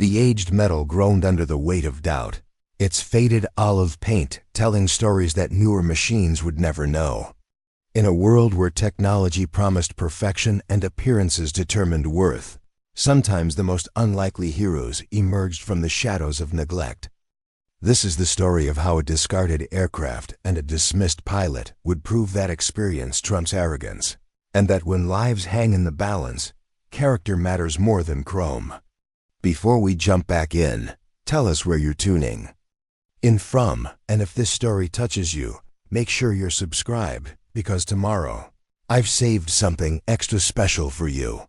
The aged metal groaned under the weight of doubt, its faded olive paint telling stories that newer machines would never know. In a world where technology promised perfection and appearances determined worth, sometimes the most unlikely heroes emerged from the shadows of neglect. This is the story of how a discarded aircraft and a dismissed pilot would prove that experience trumps arrogance, and that when lives hang in the balance, character matters more than chrome. Before we jump back in, tell us where you're tuning in from, and if this story touches you, make sure you're subscribed, because tomorrow, I've saved something extra special for you.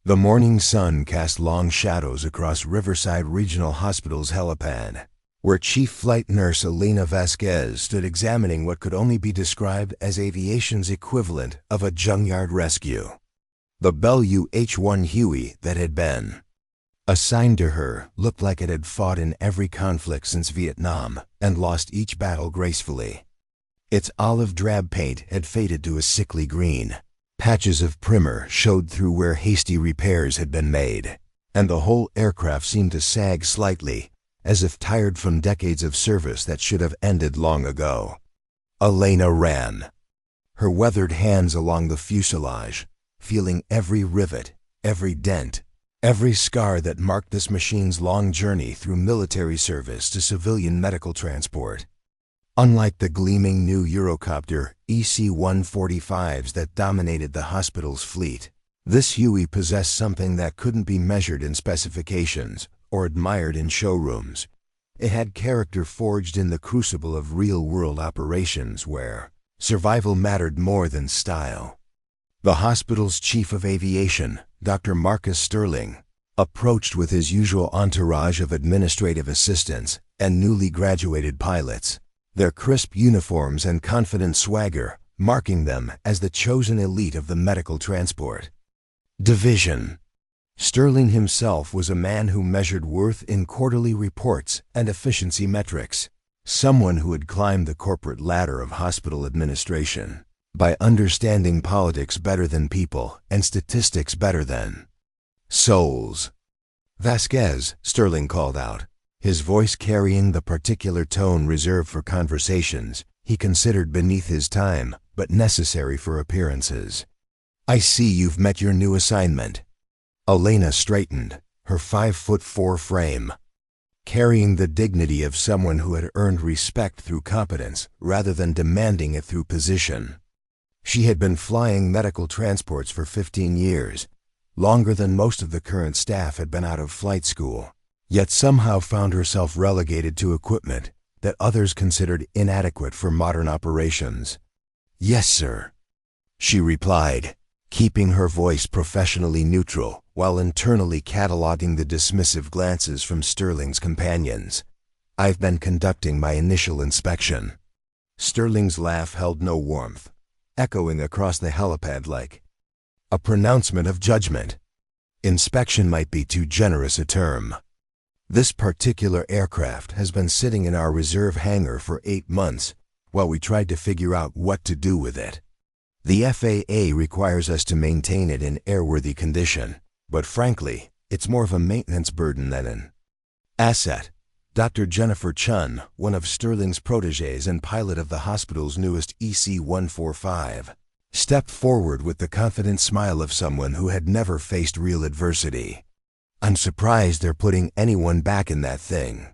The morning sun cast long shadows across Riverside Regional Hospital's helipad, where Chief Flight Nurse Elena Vasquez stood examining what could only be described as aviation's equivalent of a junkyard rescue. The Bell UH-1 Huey that had been assigned to her looked like it had fought in every conflict since Vietnam and lost each battle gracefully. Its olive drab paint had faded to a sickly green. Patches of primer showed through where hasty repairs had been made, and the whole aircraft seemed to sag slightly, as if tired from decades of service that should have ended long ago. Elena ran, her weathered hands along the fuselage, feeling every rivet, every dent, every scar that marked this machine's long journey through military service to civilian medical transport. Unlike the gleaming new Eurocopter EC145s that dominated the hospital's fleet, this Huey possessed something that couldn't be measured in specifications or admired in showrooms. It had character forged in the crucible of real-world operations where survival mattered more than style. The hospital's Chief of Aviation, Dr. Marcus Sterling, approached with his usual entourage of administrative assistants and newly graduated pilots, their crisp uniforms and confident swagger marking them as the chosen elite of the medical transport division. Sterling himself was a man who measured worth in quarterly reports and efficiency metrics, someone who had climbed the corporate ladder of hospital administration by understanding politics better than people and statistics better than souls. Vasquez, Sterling called out, his voice carrying the particular tone reserved for conversations he considered beneath his time but necessary for appearances. "I see you've met your new assignment." Elena straightened, her 5'4" frame carrying the dignity of someone who had earned respect through competence rather than demanding it through position. She had been flying medical transports for 15 years, longer than most of the current staff had been out of flight school, yet somehow found herself relegated to equipment that others considered inadequate for modern operations. "Yes, sir," she replied, keeping her voice professionally neutral while internally cataloging the dismissive glances from Sterling's companions. "I've been conducting my initial inspection." Sterling's laugh held no warmth, echoing across the helipad like a pronouncement of judgment. Inspection might be too generous a term. This particular aircraft has been sitting in our reserve hangar for 8 months while we tried to figure out what to do with it. The FAA requires us to maintain it in airworthy condition, but frankly, it's more of a maintenance burden than an asset. Dr. Jennifer Chun, one of Sterling's protégés and pilot of the hospital's newest EC145, stepped forward with the confident smile of someone who had never faced real adversity. "I'm surprised they're putting anyone back in that thing.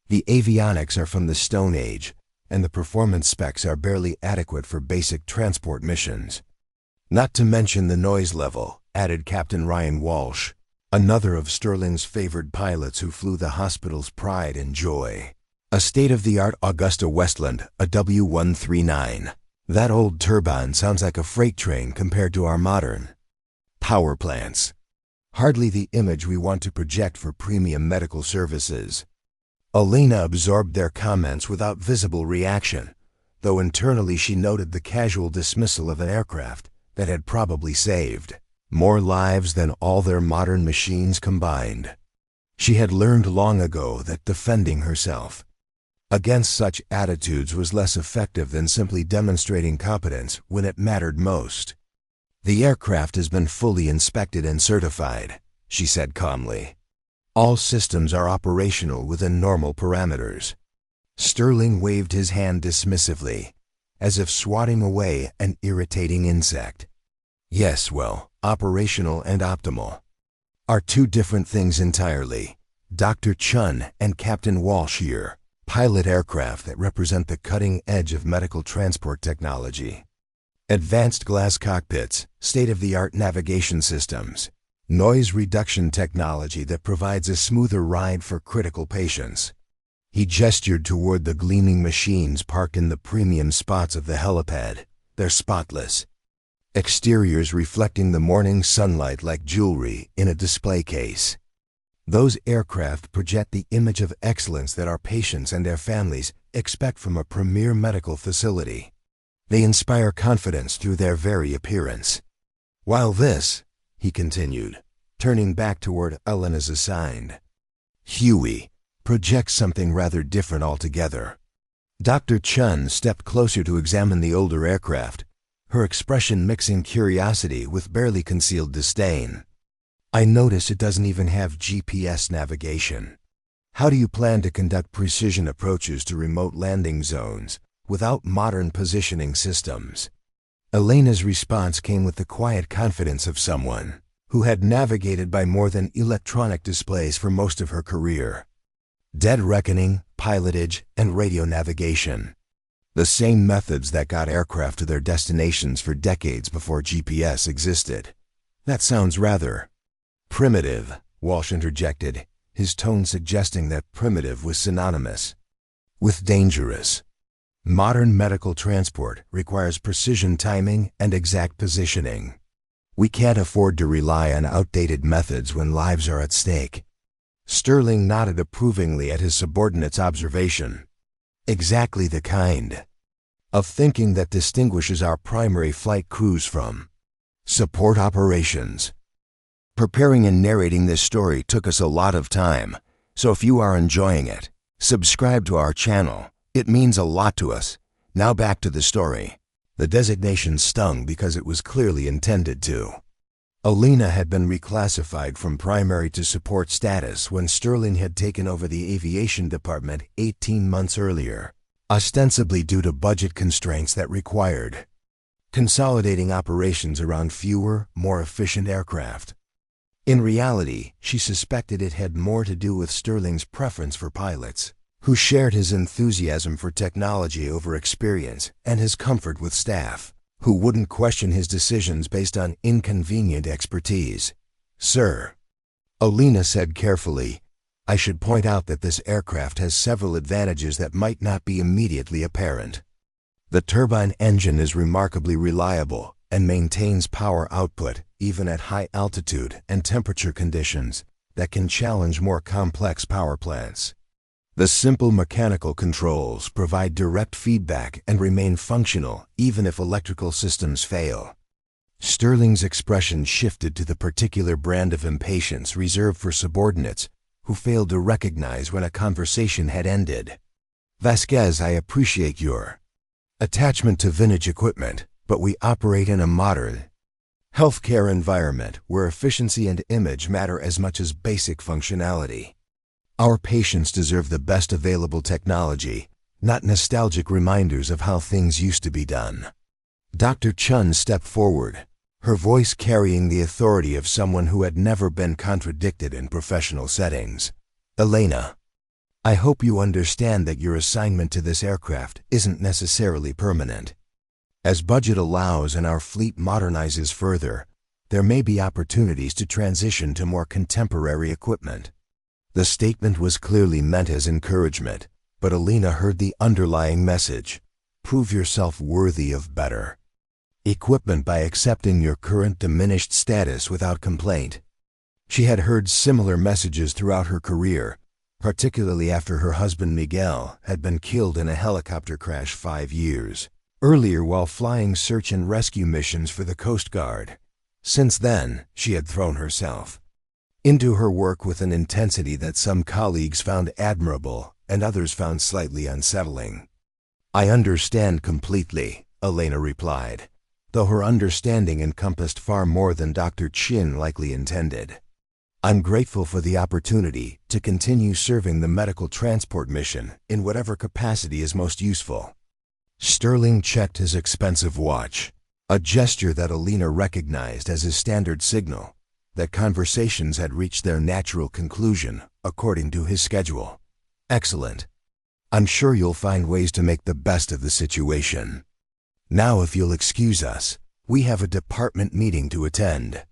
The avionics are from the Stone Age, and the performance specs are barely adequate for basic transport missions. Not to mention the noise level," added Captain Ryan Walsh, another of Sterling's favored pilots who flew the hospital's pride and joy. "A state-of-the-art Augusta Westland, a W139. That old turbine sounds like a freight train compared to our modern power plants. Hardly the image we want to project for premium medical services." Elena absorbed their comments without visible reaction, though internally she noted the casual dismissal of an aircraft that had probably saved more lives than all their modern machines combined. She had learned long ago that defending herself against such attitudes was less effective than simply demonstrating competence when it mattered most. "The aircraft has been fully inspected and certified," she said calmly. All systems are operational within normal parameters. Sterling waved his hand dismissively, as if swatting away an irritating insect. Yes, well, operational and optimal are two different things entirely. Dr. Chun and Captain Walsh here pilot aircraft that represent the cutting edge of medical transport technology. Advanced glass cockpits, state-of-the-art navigation systems, noise reduction technology that provides a smoother ride for critical patients. He gestured toward the gleaming machines parked in the premium spots of the helipad, their spotless exteriors reflecting the morning sunlight like jewelry in a display case. Those aircraft project the image of excellence that our patients and their families expect from a premier medical facility. They inspire confidence through their very appearance. While this, he continued, turning back toward Elena's assigned Huey, projects something rather different altogether. Dr. Chun stepped closer to examine the older aircraft, her expression mixing curiosity with barely concealed disdain. I notice it doesn't even have GPS navigation. How do you plan to conduct precision approaches to remote landing zones without modern positioning systems? Elena's response came with the quiet confidence of someone who had navigated by more than electronic displays for most of her career. Dead reckoning, pilotage, and radio navigation. The same methods that got aircraft to their destinations for decades before GPS existed. That sounds rather primitive, Walsh interjected, his tone suggesting that primitive was synonymous with dangerous. Modern medical transport requires precision timing and exact positioning. We can't afford to rely on outdated methods when lives are at stake. Sterling nodded approvingly at his subordinate's observation. Exactly the kind of thinking that distinguishes our primary flight crews from support operations. Preparing and narrating this story took us a lot of time, so if you are enjoying it, subscribe to our channel. It means a lot to us. Now back to the story. The designation stung because it was clearly intended to. Elena had been reclassified from primary to support status when Sterling had taken over the aviation department 18 months earlier, ostensibly due to budget constraints that required consolidating operations around fewer, more efficient aircraft. In reality, she suspected it had more to do with Sterling's preference for pilots, who shared his enthusiasm for technology over experience and his comfort with staff, who wouldn't question his decisions based on inconvenient expertise. Sir, Elena said carefully, I should point out that this aircraft has several advantages that might not be immediately apparent. The turbine engine is remarkably reliable and maintains power output even at high altitude and temperature conditions that can challenge more complex power plants. The simple mechanical controls provide direct feedback and remain functional even if electrical systems fail. Sterling's expression shifted to the particular brand of impatience reserved for subordinates who failed to recognize when a conversation had ended. Vasquez, I appreciate your attachment to vintage equipment, but we operate in a modern healthcare environment where efficiency and image matter as much as basic functionality. Our patients deserve the best available technology, not nostalgic reminders of how things used to be done. Dr. Chun stepped forward, her voice carrying the authority of someone who had never been contradicted in professional settings. Elena, I hope you understand that your assignment to this aircraft isn't necessarily permanent. As budget allows and our fleet modernizes further, there may be opportunities to transition to more contemporary equipment. The statement was clearly meant as encouragement, but Elena heard the underlying message. Prove yourself worthy of better equipment by accepting your current diminished status without complaint. She had heard similar messages throughout her career, particularly after her husband Miguel had been killed in a helicopter crash 5 years earlier while flying search and rescue missions for the Coast Guard. Since then, she had thrown herself into her work with an intensity that some colleagues found admirable and others found slightly unsettling. I understand completely, Elena replied, though her understanding encompassed far more than Dr. Chin likely intended. I'm grateful for the opportunity to continue serving the medical transport mission in whatever capacity is most useful." Sterling checked his expensive watch, a gesture that Elena recognized as his standard signal that conversations had reached their natural conclusion according to his schedule. "Excellent. I'm sure you'll find ways to make the best of the situation. Now, if you'll excuse us, we have a department meeting to attend."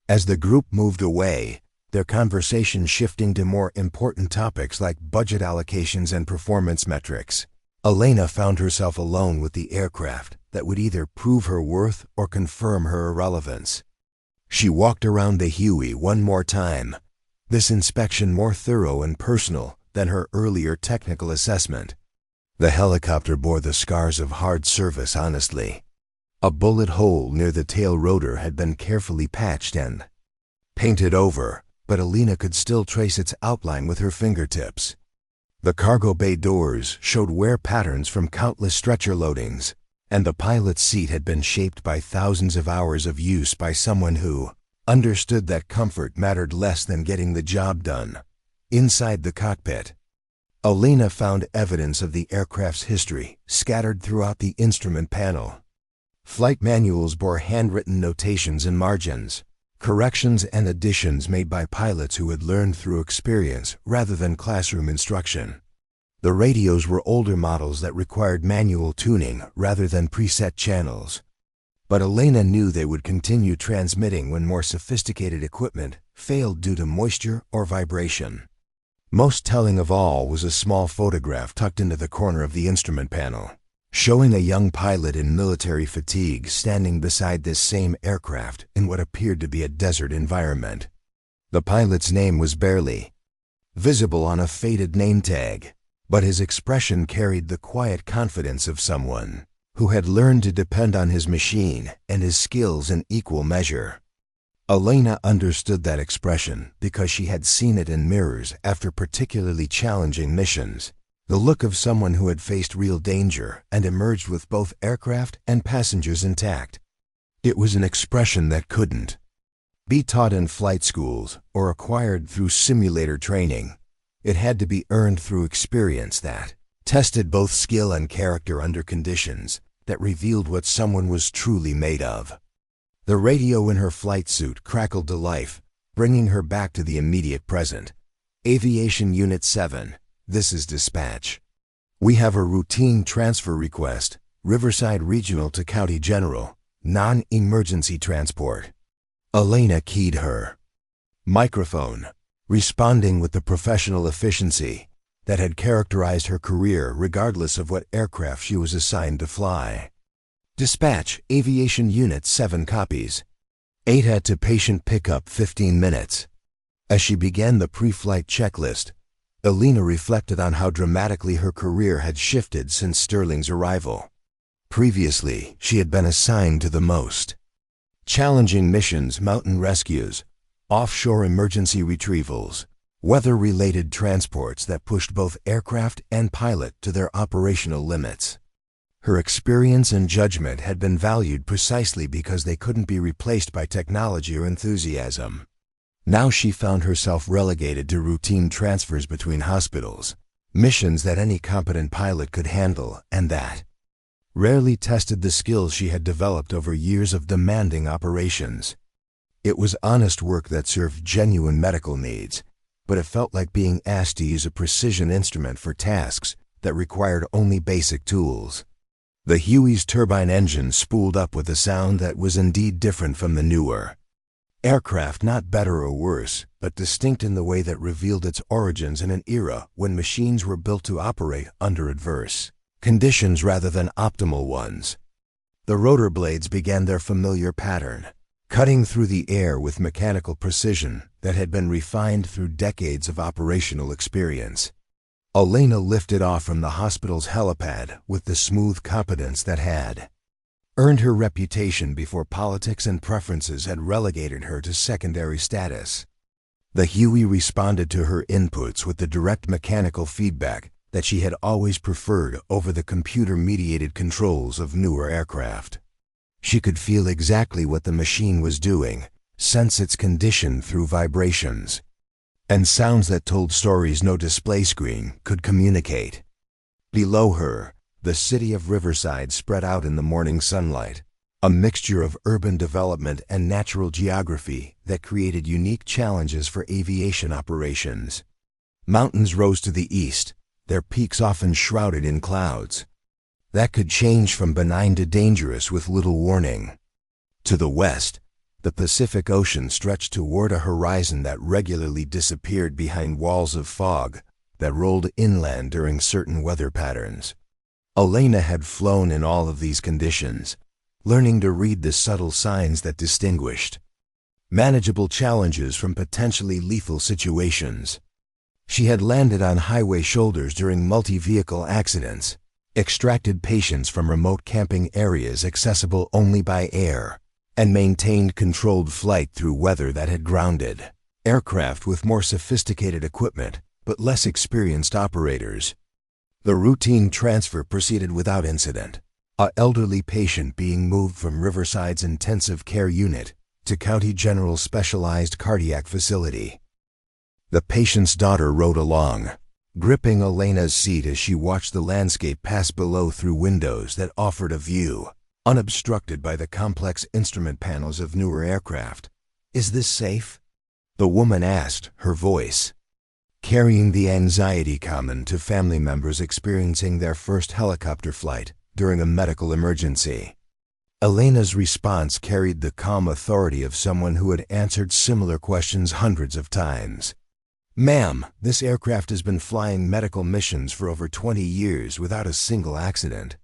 As the group moved away, their conversation shifting to more important topics like budget allocations and performance metrics, Elena found herself alone with the aircraft that would either prove her worth or confirm her irrelevance. She walked around the Huey one more time, this inspection more thorough and personal than her earlier technical assessment. The helicopter bore the scars of hard service honestly. A bullet hole near the tail rotor had been carefully patched and painted over, but Elena could still trace its outline with her fingertips. The cargo bay doors showed wear patterns from countless stretcher loadings, and the pilot's seat had been shaped by thousands of hours of use by someone who understood that comfort mattered less than getting the job done. Inside the cockpit, Elena found evidence of the aircraft's history scattered throughout the instrument panel. Flight manuals bore handwritten notations and margins, corrections and additions made by pilots who had learned through experience rather than classroom instruction. The radios were older models that required manual tuning rather than preset channels. But Elena knew they would continue transmitting when more sophisticated equipment failed due to moisture or vibration. Most telling of all was a small photograph tucked into the corner of the instrument panel, showing a young pilot in military fatigue standing beside this same aircraft in what appeared to be a desert environment. The pilot's name was barely visible on a faded name tag, but his expression carried the quiet confidence of someone who had learned to depend on his machine and his skills in equal measure. Elena understood that expression because she had seen it in mirrors after particularly challenging missions. The look of someone who had faced real danger and emerged with both aircraft and passengers intact. It was an expression that couldn't be taught in flight schools or acquired through simulator training. It had to be earned through experience that tested both skill and character under conditions that revealed what someone was truly made of. The radio in her flight suit crackled to life, bringing her back to the immediate present. "Aviation Unit 7. This is dispatch. We have a routine transfer request, Riverside Regional to County General, non-emergency transport." Elena keyed her microphone, responding with the professional efficiency that had characterized her career regardless of what aircraft she was assigned to fly. "Dispatch, Aviation Unit 7 copies. 8 at to patient pickup 15 minutes. As she began the pre-flight checklist, Elena reflected on how dramatically her career had shifted since Sterling's arrival. Previously, she had been assigned to the most challenging missions: mountain rescues, offshore emergency retrievals, weather-related transports that pushed both aircraft and pilot to their operational limits. Her experience and judgment had been valued precisely because they couldn't be replaced by technology or enthusiasm. Now she found herself relegated to routine transfers between hospitals, missions that any competent pilot could handle and that rarely tested the skills she had developed over years of demanding operations. It was honest work that served genuine medical needs, but it felt like being asked to use a precision instrument for tasks that required only basic tools. The Huey's turbine engine spooled up with a sound that was indeed different from the newer aircraft, not better or worse, but distinct in the way that revealed its origins in an era when machines were built to operate under adverse conditions rather than optimal ones. The rotor blades began their familiar pattern, cutting through the air with mechanical precision that had been refined through decades of operational experience. Elena lifted off from the hospital's helipad with the smooth competence that had earned her reputation before politics and preferences had relegated her to secondary status. The Huey responded to her inputs with the direct mechanical feedback that she had always preferred over the computer-mediated controls of newer aircraft. She could feel exactly what the machine was doing, sense its condition through vibrations, and sounds that told stories no display screen could communicate. Below her, the city of Riverside spread out in the morning sunlight, a mixture of urban development and natural geography that created unique challenges for aviation operations. Mountains rose to the east, their peaks often shrouded in clouds that could change from benign to dangerous with little warning. To the west, the Pacific Ocean stretched toward a horizon that regularly disappeared behind walls of fog that rolled inland during certain weather patterns. Elena had flown in all of these conditions, learning to read the subtle signs that distinguished manageable challenges from potentially lethal situations. She had landed on highway shoulders during multi-vehicle accidents, extracted patients from remote camping areas accessible only by air, and maintained controlled flight through weather that had grounded aircraft with more sophisticated equipment but less experienced operators. The routine transfer proceeded without incident, an elderly patient being moved from Riverside's intensive care unit to County General's specialized cardiac facility. The patient's daughter rode along, gripping Elena's seat as she watched the landscape pass below through windows that offered a view unobstructed by the complex instrument panels of newer aircraft. "Is this safe?" the woman asked, her voice carrying the anxiety common to family members experiencing their first helicopter flight during a medical emergency. Elena's response carried the calm authority of someone who had answered similar questions hundreds of times. "Ma'am, this aircraft has been flying medical missions for over 20 years without a single accident.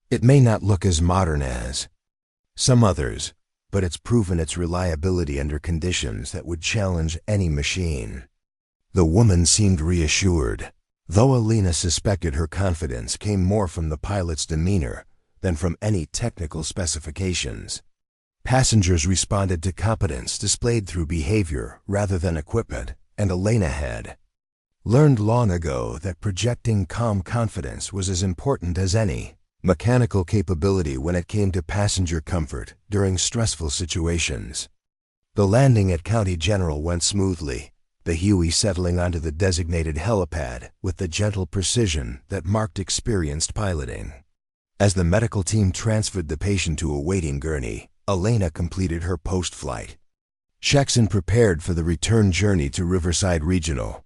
It may not look as modern as some others, but it's proven its reliability under conditions that would challenge any machine." The woman seemed reassured, though Elena suspected her confidence came more from the pilot's demeanor than from any technical specifications. Passengers responded to competence displayed through behavior rather than equipment, and Elena had learned long ago that projecting calm confidence was as important as any mechanical capability when it came to passenger comfort during stressful situations. The landing at County General went smoothly, the Huey settling onto the designated helipad with the gentle precision that marked experienced piloting. As the medical team transferred the patient to a waiting gurney, Elena completed her post-flight checks and prepared for the return journey to Riverside Regional.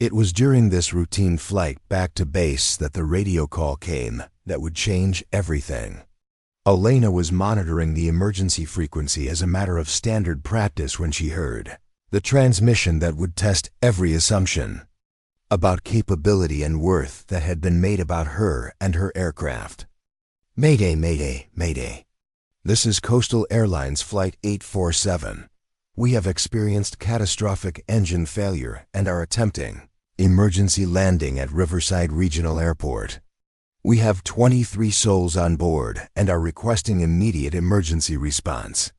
It was during this routine flight back to base that the radio call came that would change everything. Elena was monitoring the emergency frequency as a matter of standard practice when she heard the transmission that would test every assumption about capability and worth that had been made about her and her aircraft. "Mayday, mayday, mayday. This is Coastal Airlines Flight 847. We have experienced catastrophic engine failure and are attempting emergency landing at Riverside Regional Airport. We have 23 souls on board and are requesting immediate emergency response."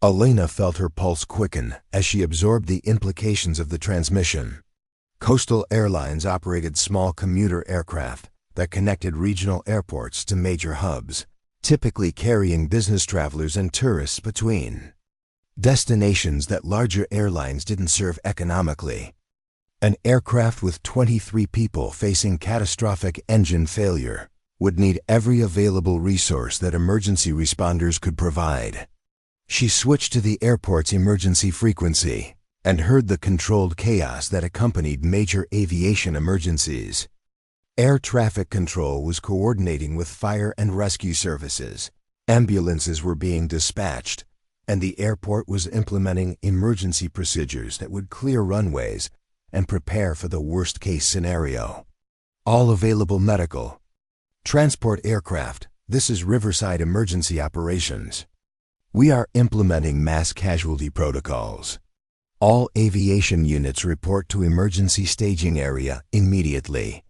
Elena felt her pulse quicken as she absorbed the implications of the transmission. Coastal Airlines operated small commuter aircraft that connected regional airports to major hubs, typically carrying business travelers and tourists between destinations that larger airlines didn't serve economically. An aircraft with 23 people facing catastrophic engine failure would need every available resource that emergency responders could provide. She switched to the airport's emergency frequency and heard the controlled chaos that accompanied major aviation emergencies. Air traffic control was coordinating with fire and rescue services. Ambulances were being dispatched, and the airport was implementing emergency procedures that would clear runways and prepare for the worst-case scenario. All available medical transport aircraft, this is Riverside Emergency Operations. We are implementing mass casualty protocols. All aviation units report to emergency staging area immediately.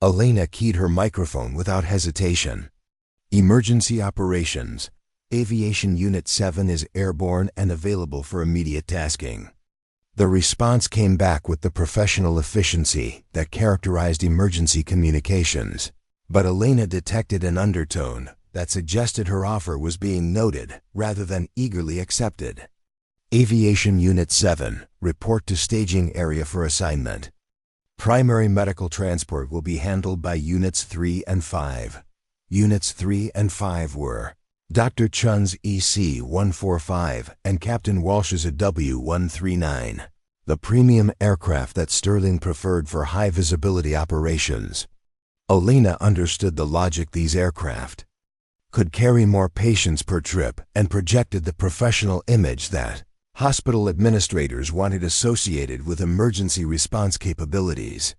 Elena keyed her microphone without hesitation. Emergency Operations. Aviation Unit 7 is airborne and available for immediate tasking. The response came back with the professional efficiency that characterized emergency communications, but Elena detected an undertone that suggested her offer was being noted rather than eagerly accepted. Aviation Unit 7, report to staging area for assignment. Primary medical transport will be handled by Units 3 and 5. Units 3 and 5 were Dr. Chun's EC145 and Captain Walsh's W139, the premium aircraft that Sterling preferred for high-visibility operations. Elena understood the logic. These aircraft could carry more patients per trip and projected the professional image that hospital administrators wanted associated with emergency response capabilities.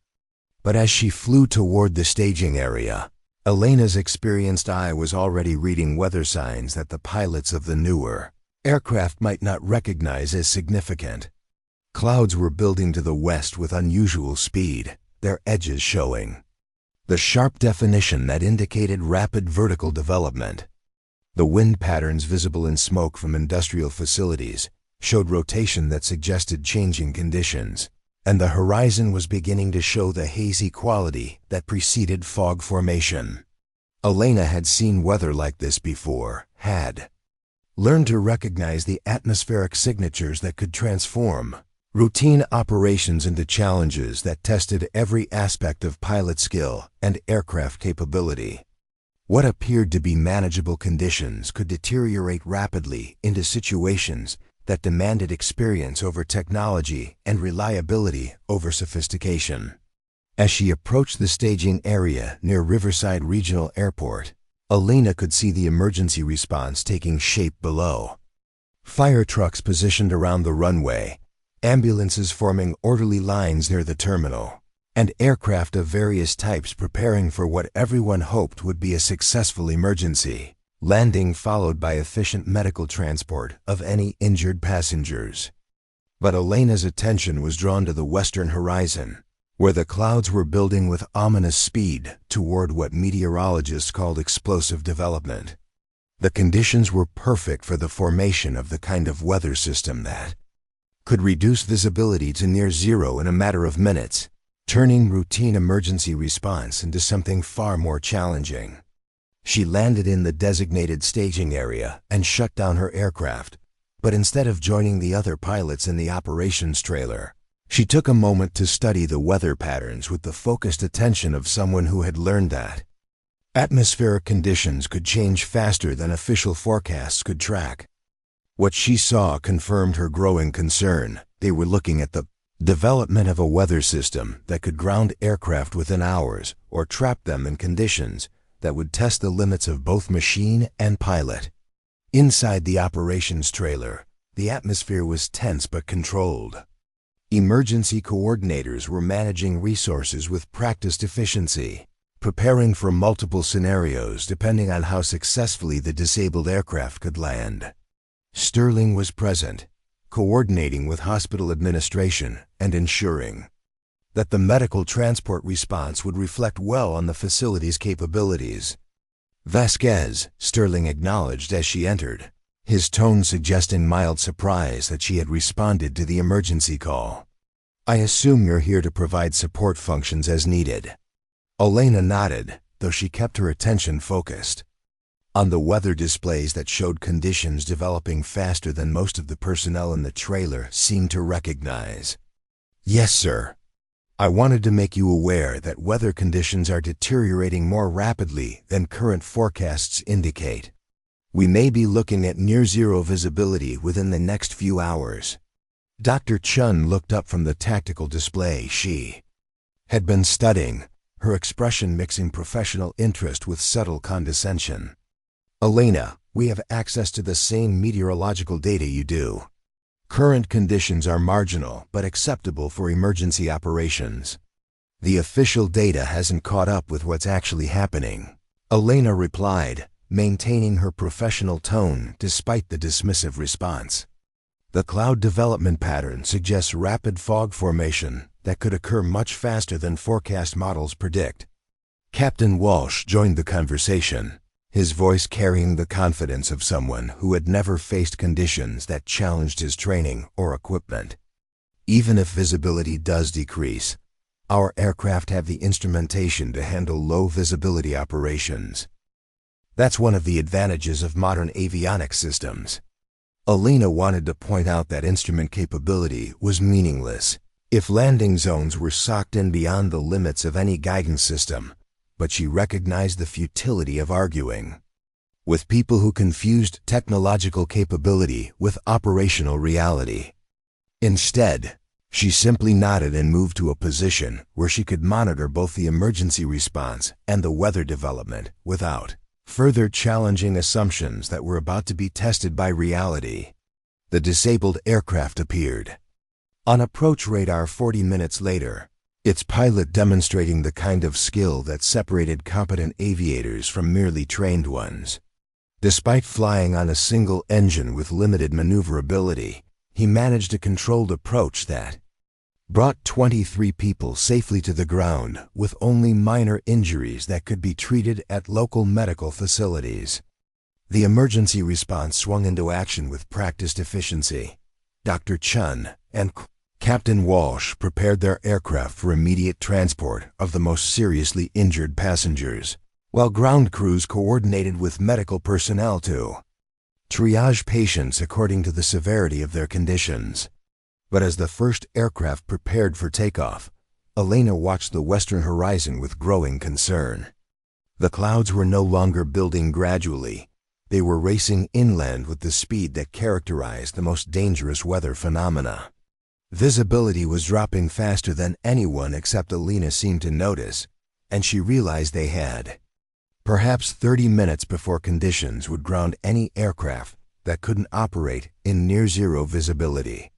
But as she flew toward the staging area, Elena's experienced eye was already reading weather signs that the pilots of the newer aircraft might not recognize as significant. Clouds were building to the west with unusual speed, their edges showing the sharp definition that indicated rapid vertical development. The wind patterns visible in smoke from industrial facilities showed rotation that suggested changing conditions, and the horizon was beginning to show the hazy quality that preceded fog formation. Elena had seen weather like this before, had learned to recognize the atmospheric signatures that could transform routine operations into challenges that tested every aspect of pilot skill and aircraft capability. What appeared to be manageable conditions could deteriorate rapidly into situations that demanded experience over technology and reliability over sophistication. As she approached the staging area near Riverside Regional Airport, Elena could see the emergency response taking shape below. Fire trucks positioned around the runway, ambulances forming orderly lines near the terminal, and aircraft of various types preparing for what everyone hoped would be a successful emergency landing, followed by efficient medical transport of any injured passengers. But Elena's attention was drawn to the western horizon, where the clouds were building with ominous speed toward what meteorologists called explosive development. The conditions were perfect for the formation of the kind of weather system that could reduce visibility to near zero in a matter of minutes, turning routine emergency response into something far more challenging. She landed in the designated staging area and shut down her aircraft, but instead of joining the other pilots in the operations trailer, she took a moment to study the weather patterns with the focused attention of someone who had learned that atmospheric conditions could change faster than official forecasts could track. What she saw confirmed her growing concern. They were looking at the development of a weather system that could ground aircraft within hours or trap them in conditions that would test the limits of both machine and pilot. Inside the operations trailer, the atmosphere was tense but controlled. Emergency coordinators were managing resources with practiced efficiency, preparing for multiple scenarios depending on how successfully the disabled aircraft could land. Sterling was present, coordinating with hospital administration and ensuring that the medical transport response would reflect well on the facility's capabilities. Vasquez, Sterling acknowledged as she entered, his tone suggesting mild surprise that she had responded to the emergency call. "I assume you're here to provide support functions as needed." Elena nodded, though she kept her attention focused on the weather displays that showed conditions developing faster than most of the personnel in the trailer seemed to recognize. "Yes, sir. I wanted to make you aware that weather conditions are deteriorating more rapidly than current forecasts indicate. We may be looking at near-zero visibility within the next few hours." Dr. Chun looked up from the tactical display she had been studying, her expression mixing professional interest with subtle condescension. "Elena, we have access to the same meteorological data you do. Current conditions are marginal but acceptable for emergency operations. The official data hasn't caught up with what's actually happening," Elena replied, maintaining her professional tone despite the dismissive response. "The cloud development pattern suggests rapid fog formation that could occur much faster than forecast models predict." Captain Walsh joined the conversation, his voice carrying the confidence of someone who had never faced conditions that challenged his training or equipment. "Even if visibility does decrease, our aircraft have the instrumentation to handle low visibility operations. That's one of the advantages of modern avionics systems. Elena wanted to point out that instrument capability was meaningless if landing zones were socked in beyond the limits of any guidance system, but she recognized the futility of arguing with people who confused technological capability with operational reality. Instead, she simply nodded and moved to a position where she could monitor both the emergency response and the weather development without further challenging assumptions that were about to be tested by reality. The disabled aircraft appeared on approach radar 40 minutes later, its pilot demonstrating the kind of skill that separated competent aviators from merely trained ones. Despite flying on a single engine with limited maneuverability, he managed a controlled approach that brought 23 people safely to the ground with only minor injuries that could be treated at local medical facilities. The emergency response swung into action with practiced efficiency. Dr. Chun and Captain Walsh prepared their aircraft for immediate transport of the most seriously injured passengers, while ground crews coordinated with medical personnel to triage patients according to the severity of their conditions. But as the first aircraft prepared for takeoff, Elena watched the western horizon with growing concern. The clouds were no longer building gradually. They were racing inland with the speed that characterized the most dangerous weather phenomena. Visibility was dropping faster than anyone except Elena seemed to notice, and she realized they had perhaps 30 minutes before conditions would ground any aircraft that couldn't operate in near-zero visibility.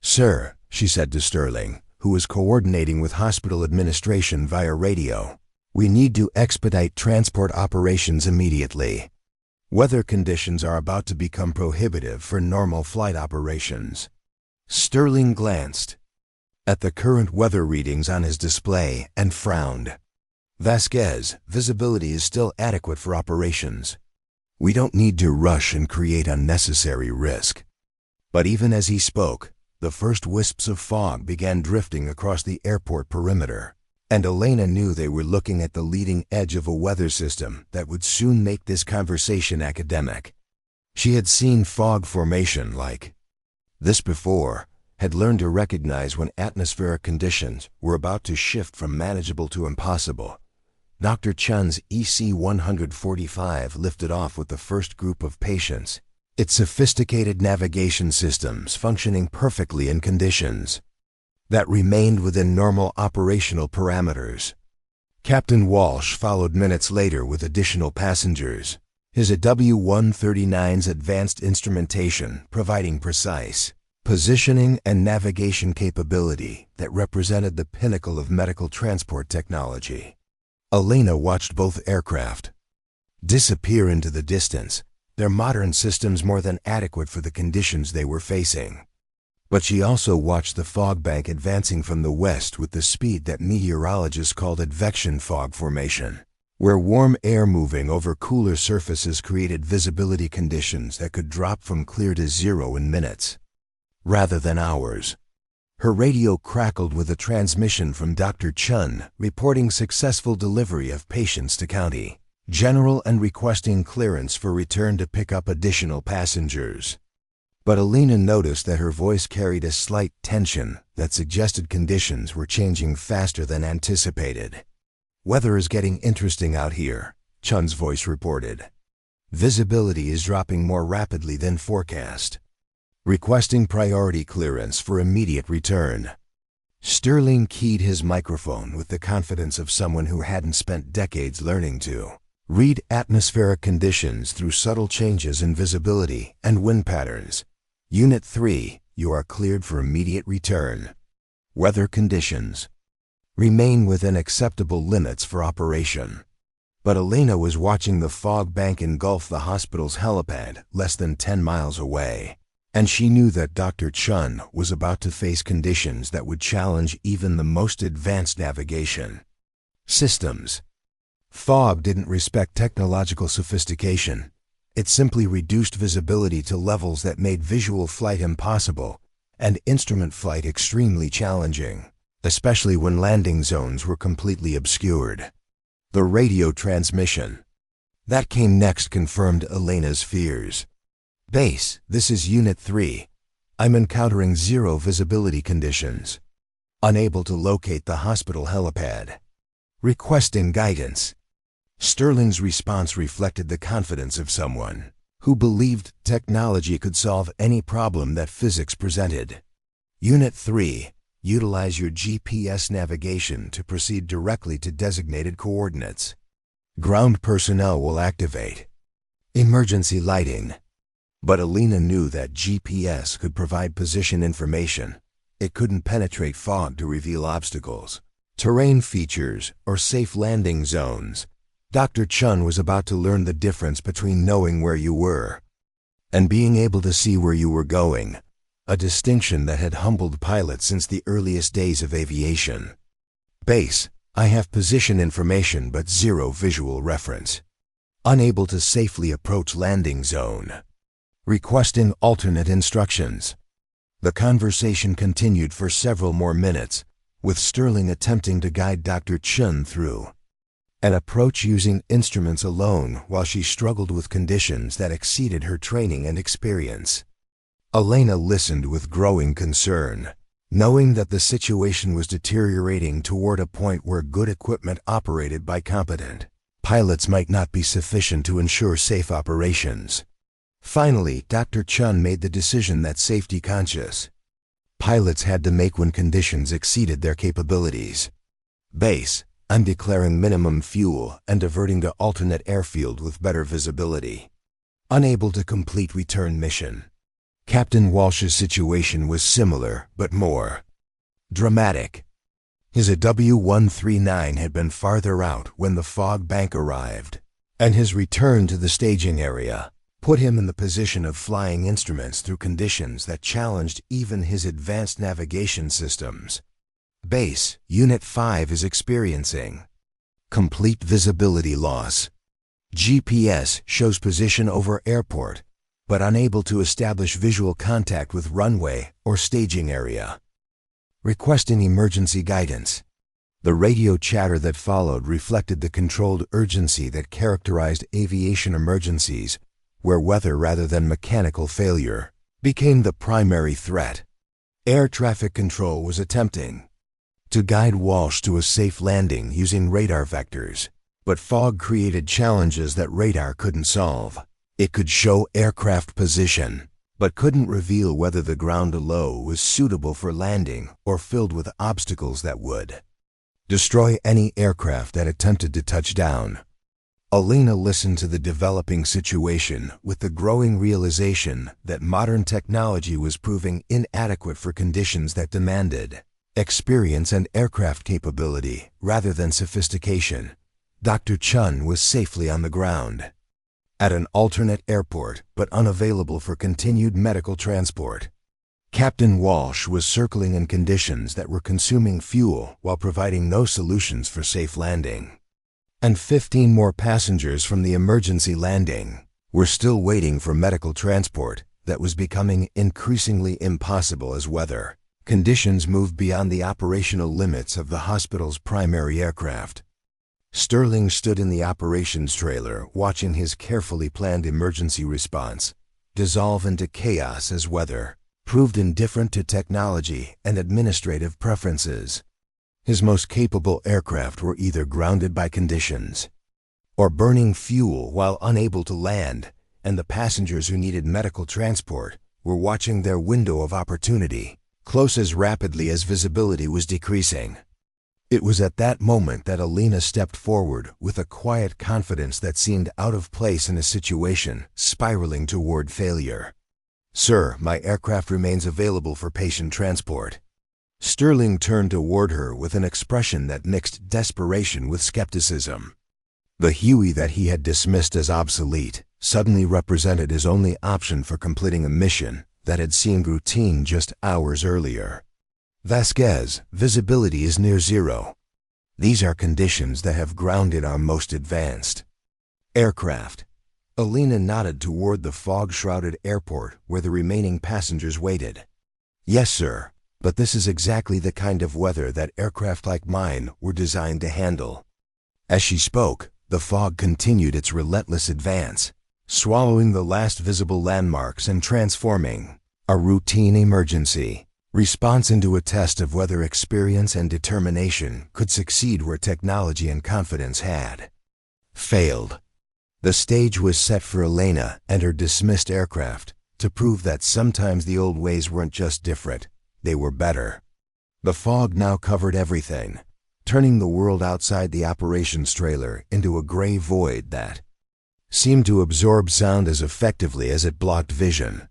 "Sir," she said to Sterling, who was coordinating with hospital administration via radio, "we need to expedite transport operations immediately. Weather conditions are about to become prohibitive for normal flight operations." Sterling glanced at the current weather readings on his display and frowned. "Vasquez, visibility is still adequate for operations. We don't need to rush and create unnecessary risk." But even as he spoke, the first wisps of fog began drifting across the airport perimeter, and Elena knew they were looking at the leading edge of a weather system that would soon make this conversation academic. She had seen fog formation like this before, had learned to recognize when atmospheric conditions were about to shift from manageable to impossible. Dr. Chun's EC145 lifted off with the first group of patients, its sophisticated navigation systems functioning perfectly in conditions that remained within normal operational parameters. Captain Walsh followed minutes later with additional passengers, his W-139's advanced instrumentation providing precise positioning and navigation capability that represented the pinnacle of medical transport technology. Elena watched both aircraft disappear into the distance, their modern systems more than adequate for the conditions they were facing. But she also watched the fog bank advancing from the west with the speed that meteorologists called advection fog formation, where warm air moving over cooler surfaces created visibility conditions that could drop from clear to zero in minutes, rather than hours. Her radio crackled with a transmission from Dr. Chun reporting successful delivery of patients to County General and requesting clearance for return to pick up additional passengers. But Elena noticed that her voice carried a slight tension that suggested conditions were changing faster than anticipated. "Weather is getting interesting out here," Chun's voice reported. "Visibility is dropping more rapidly than forecast. Requesting priority clearance for immediate return." Sterling keyed his microphone with the confidence of someone who hadn't spent decades learning to read atmospheric conditions through subtle changes in visibility and wind patterns. "Unit 3, you are cleared for immediate return. Weather conditions remain within acceptable limits for operation." But Elena was watching the fog bank engulf the hospital's helipad less than 10 miles away, and she knew that Dr. Chun was about to face conditions that would challenge even the most advanced navigation systems. Fog didn't respect technological sophistication. It simply reduced visibility to levels that made visual flight impossible and instrument flight extremely challenging, especially when landing zones were completely obscured. The radio transmission that came next confirmed Elena's fears. Base, this is Unit 3. I'm encountering zero visibility conditions. Unable to locate the hospital helipad. Requesting guidance. Sterling's response reflected the confidence of someone who believed technology could solve any problem that physics presented. Unit 3. Utilize your GPS navigation to proceed directly to designated coordinates. Ground personnel will activate emergency lighting. But Elena knew that GPS could provide position information. It couldn't penetrate fog to reveal obstacles, terrain features, or safe landing zones. Dr. Chun was about to learn the difference between knowing where you were and being able to see where you were going, a distinction that had humbled pilots since the earliest days of aviation. Base, I have position information but zero visual reference. Unable to safely approach landing zone. Requesting alternate instructions. The conversation continued for several more minutes, with Sterling attempting to guide Dr. Chun through an approach using instruments alone while she struggled with conditions that exceeded her training and experience. Elena listened with growing concern, knowing that the situation was deteriorating toward a point where good equipment operated by competent pilots might not be sufficient to ensure safe operations. Finally, Dr. Chun made the decision that safety-conscious pilots had to make when conditions exceeded their capabilities. Base, I'm declaring minimum fuel and diverting to alternate airfield with better visibility. Unable to complete return mission. Captain Walsh's situation was similar, but more dramatic. His W-139 had been farther out when the fog bank arrived, and his return to the staging area put him in the position of flying instruments through conditions that challenged even his advanced navigation systems. Base, Unit 5 is experiencing complete visibility loss. GPS shows position over airport, but unable to establish visual contact with runway or staging area. Requesting emergency guidance. The radio chatter that followed reflected the controlled urgency that characterized aviation emergencies, where weather rather than mechanical failure became the primary threat. Air traffic control was attempting to guide Walsh to a safe landing using radar vectors, but fog created challenges that radar couldn't solve. It could show aircraft position, but couldn't reveal whether the ground below was suitable for landing or filled with obstacles that would destroy any aircraft that attempted to touch down. Elena listened to the developing situation with the growing realization that modern technology was proving inadequate for conditions that demanded experience and aircraft capability rather than sophistication. Dr. Chun was safely on the ground at an alternate airport but unavailable for continued medical transport. Captain Walsh was circling in conditions that were consuming fuel while providing no solutions for safe landing. And 15 more passengers from the emergency landing were still waiting for medical transport that was becoming increasingly impossible as weather conditions moved beyond the operational limits of the hospital's primary aircraft. Sterling stood in the operations trailer watching his carefully planned emergency response dissolve into chaos as weather proved indifferent to technology and administrative preferences. His most capable aircraft were either grounded by conditions or burning fuel while unable to land, and the passengers who needed medical transport were watching their window of opportunity close as rapidly as visibility was decreasing. It was at that moment that Elena stepped forward with a quiet confidence that seemed out of place in a situation spiraling toward failure. "Sir, my aircraft remains available for patient transport." Sterling turned toward her with an expression that mixed desperation with skepticism. The Huey that he had dismissed as obsolete suddenly represented his only option for completing a mission that had seemed routine just hours earlier. "Vasquez, visibility is near zero. These are conditions that have grounded our most advanced aircraft." Elena nodded toward the fog-shrouded airport where the remaining passengers waited. "Yes, sir, but this is exactly the kind of weather that aircraft like mine were designed to handle." As she spoke, the fog continued its relentless advance, swallowing the last visible landmarks and transforming a routine emergency response into a test of whether experience and determination could succeed where technology and confidence had failed. The stage was set for Elena and her dismissed aircraft to prove that sometimes the old ways weren't just different, they were better. The fog now covered everything, turning the world outside the operations trailer into a gray void that seemed to absorb sound as effectively as it blocked vision.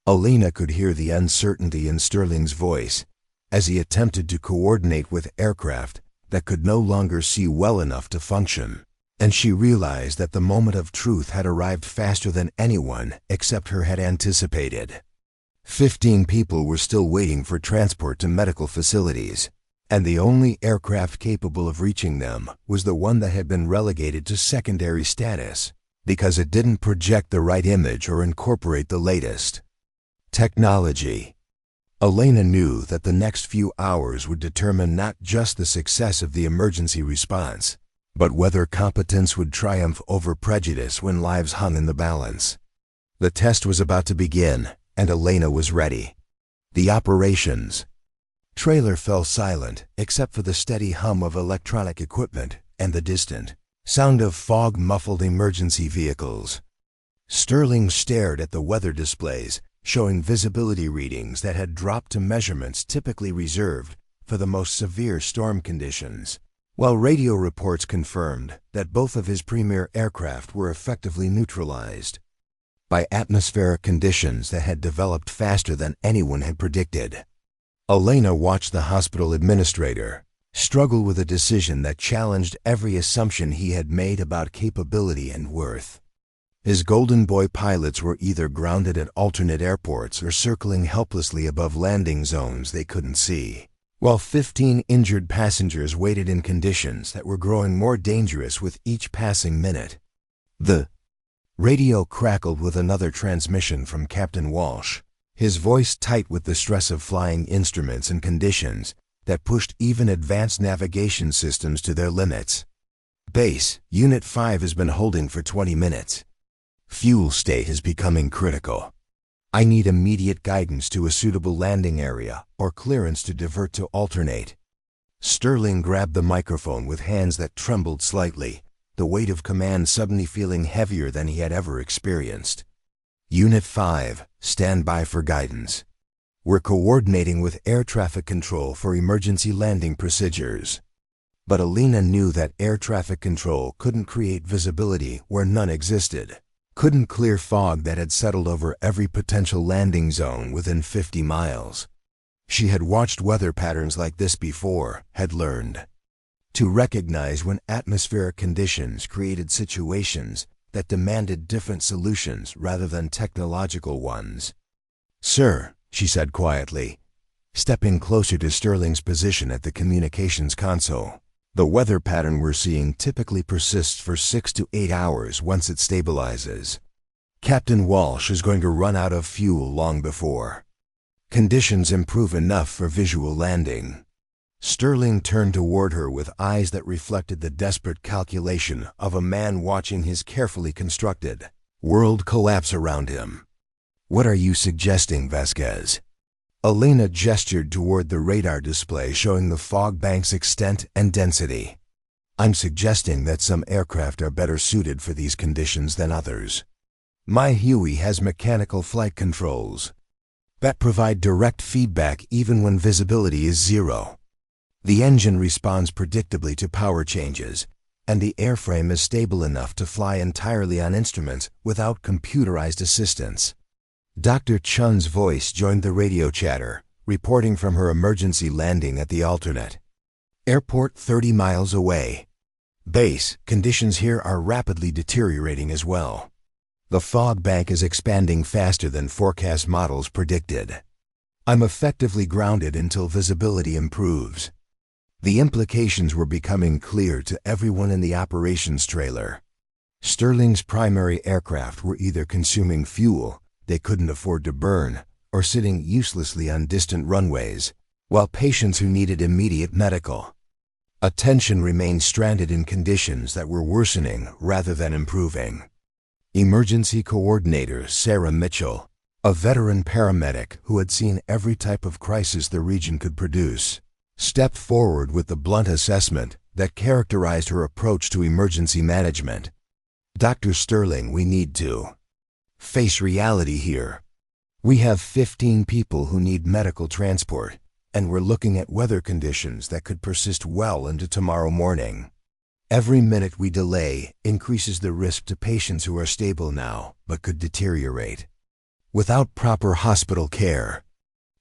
Elena could hear the uncertainty in Sterling's voice as he attempted to coordinate with aircraft that could no longer see well enough to function, and she realized that the moment of truth had arrived faster than anyone except her had anticipated. 15 people were still waiting for transport to medical facilities, and the only aircraft capable of reaching them was the one that had been relegated to secondary status because it didn't project the right image or incorporate the latest technology. Elena knew that the next few hours would determine not just the success of the emergency response, but whether competence would triumph over prejudice when lives hung in the balance. The test was about to begin, and Elena was ready. The operations trailer fell silent except for the steady hum of electronic equipment and the distant sound of fog-muffled emergency vehicles. Sterling stared at the weather displays, showing visibility readings that had dropped to measurements typically reserved for the most severe storm conditions, while radio reports confirmed that both of his premier aircraft were effectively neutralized by atmospheric conditions that had developed faster than anyone had predicted. Elena watched the hospital administrator struggle with a decision that challenged every assumption he had made about capability and worth. His Golden Boy pilots were either grounded at alternate airports or circling helplessly above landing zones they couldn't see, while 15 injured passengers waited in conditions that were growing more dangerous with each passing minute. The radio crackled with another transmission from Captain Walsh, his voice tight with the stress of flying instruments and conditions that pushed even advanced navigation systems to their limits. Base, Unit 5 has been holding for 20 minutes. Fuel state is becoming critical. I need immediate guidance to a suitable landing area or clearance to divert to alternate. Sterling grabbed the microphone with hands that trembled slightly, the weight of command suddenly feeling heavier than he had ever experienced. Unit 5, stand by for guidance. We're coordinating with air traffic control for emergency landing procedures. But Elena knew that air traffic control couldn't create visibility where none existed, couldn't clear fog that had settled over every potential landing zone within 50 miles. She had watched weather patterns like this before, had learned to recognize when atmospheric conditions created situations that demanded different solutions rather than technological ones. "Sir," she said quietly, stepping closer to Sterling's position at the communications console, "the weather pattern we're seeing typically persists for 6 to 8 hours once it stabilizes. Captain Walsh is going to run out of fuel long before conditions improve enough for visual landing." Sterling turned toward her with eyes that reflected the desperate calculation of a man watching his carefully constructed world collapse around him. "What are you suggesting, Vasquez?" Elena gestured toward the radar display showing the fog bank's extent and density. "I'm suggesting that some aircraft are better suited for these conditions than others. My Huey has mechanical flight controls that provide direct feedback even when visibility is zero. The engine responds predictably to power changes, and the airframe is stable enough to fly entirely on instruments without computerized assistance." Dr. Chun's voice joined the radio chatter, reporting from her emergency landing at the alternate airport 30 miles away. "Base, conditions here are rapidly deteriorating as well. The fog bank is expanding faster than forecast models predicted. I'm effectively grounded until visibility improves." The implications were becoming clear to everyone in the operations trailer. Sterling's primary aircraft were either consuming fuel they couldn't afford to burn or sitting uselessly on distant runways, while patients who needed immediate medical attention remained stranded in conditions that were worsening rather than improving. Emergency Coordinator Sarah Mitchell, a veteran paramedic who had seen every type of crisis the region could produce, stepped forward with the blunt assessment that characterized her approach to emergency management. "Dr. Sterling, we need to face reality here. We have 15 people who need medical transport, and we're looking at weather conditions that could persist well into tomorrow morning. Every minute we delay increases the risk to patients who are stable now but could deteriorate without proper hospital care."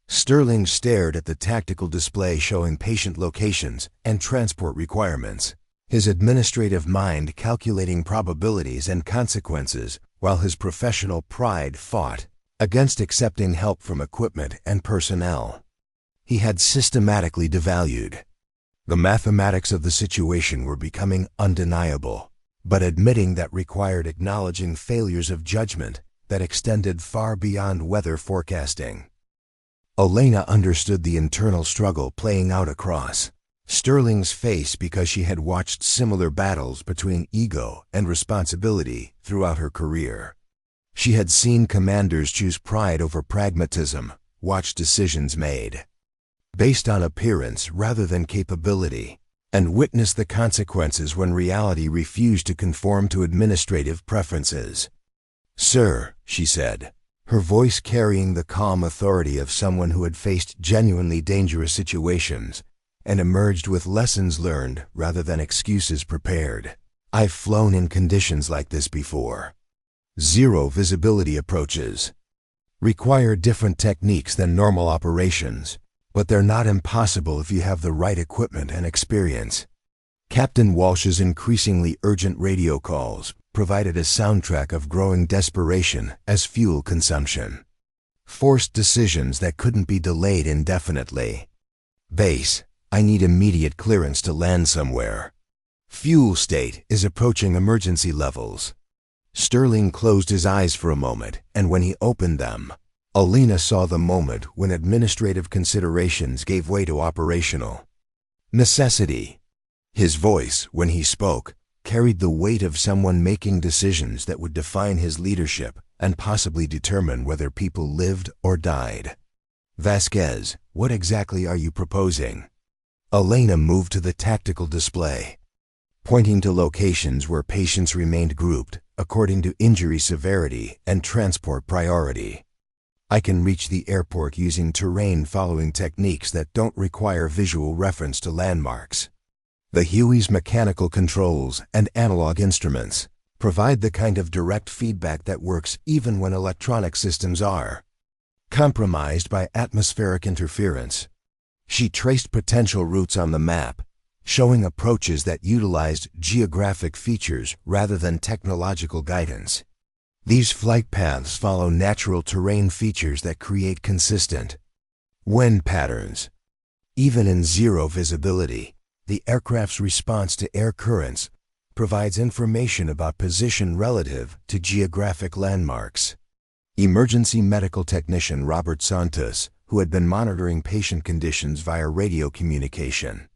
Sterling stared at the tactical display showing patient locations and transport requirements, his administrative mind calculating probabilities and consequences while his professional pride fought against accepting help from equipment and personnel he had systematically devalued. The mathematics of the situation were becoming undeniable, but admitting that required acknowledging failures of judgment that extended far beyond weather forecasting. Elena understood the internal struggle playing out across Sterling's face because she had watched similar battles between ego and responsibility throughout her career. She had seen commanders choose pride over pragmatism, watch decisions made based on appearance rather than capability, and witness the consequences when reality refused to conform to administrative preferences. "Sir," she said, her voice carrying the calm authority of someone who had faced genuinely dangerous situations and emerged with lessons learned rather than excuses prepared. "I've flown in conditions like this before. Zero visibility approaches require different techniques than normal operations, but they're not impossible if you have the right equipment and experience." Captain Walsh's increasingly urgent radio calls provided a soundtrack of growing desperation as fuel consumption forced decisions that couldn't be delayed indefinitely. "Base, I need immediate clearance to land somewhere. Fuel state is approaching emergency levels." Sterling closed his eyes for a moment, and when he opened them, Elena saw the moment when administrative considerations gave way to operational necessity. His voice, when he spoke, carried the weight of someone making decisions that would define his leadership and possibly determine whether people lived or died. "Vasquez, what exactly are you proposing?" Elena moved to the tactical display, pointing to locations where patients remained grouped according to injury severity and transport priority. "I can reach the airport using terrain-following techniques that don't require visual reference to landmarks. The Huey's mechanical controls and analog instruments provide the kind of direct feedback that works even when electronic systems are compromised by atmospheric interference." She traced potential routes on the map, showing approaches that utilized geographic features rather than technological guidance. These flight paths follow natural terrain features that create consistent wind patterns. Even in zero visibility, the aircraft's response to air currents provides information about position relative to geographic landmarks. Emergency medical technician Robert Santos, who had been monitoring patient conditions via radio communication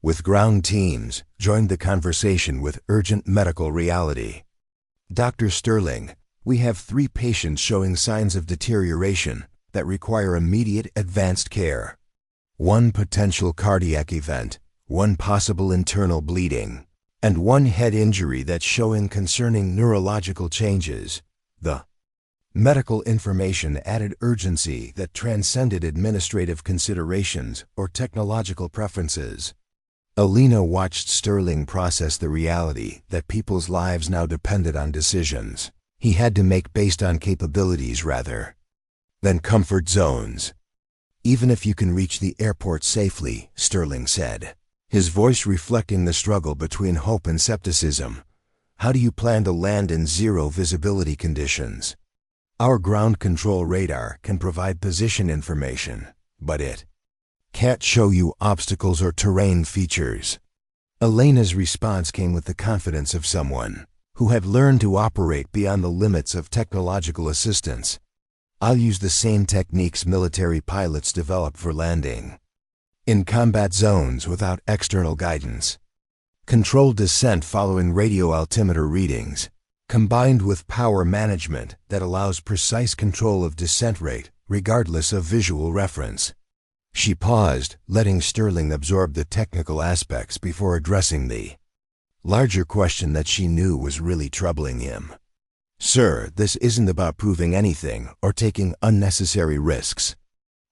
with ground teams, joined the conversation with urgent medical reality. "Dr. Sterling, we have 3 patients showing signs of deterioration that require immediate advanced care. 1 potential cardiac event, 1 possible internal bleeding, and 1 head injury that's showing concerning neurological changes." The medical information added urgency that transcended administrative considerations or technological preferences. Elena watched Sterling process the reality that people's lives now depended on decisions he had to make based on capabilities rather than comfort zones. "Even if you can reach the airport safely," Sterling said, his voice reflecting the struggle between hope and skepticism, "how do you plan to land in zero visibility conditions? Our ground control radar can provide position information, but it can't show you obstacles or terrain features." Elena's response came with the confidence of someone who had learned to operate beyond the limits of technological assistance. "I'll use the same techniques military pilots develop for landing in combat zones without external guidance. Controlled descent following radio altimeter readings, combined with power management that allows precise control of descent rate regardless of visual reference. She paused, letting Sterling absorb the technical aspects before addressing the larger question that she knew was really troubling him. "Sir, this isn't about proving anything or taking unnecessary risks.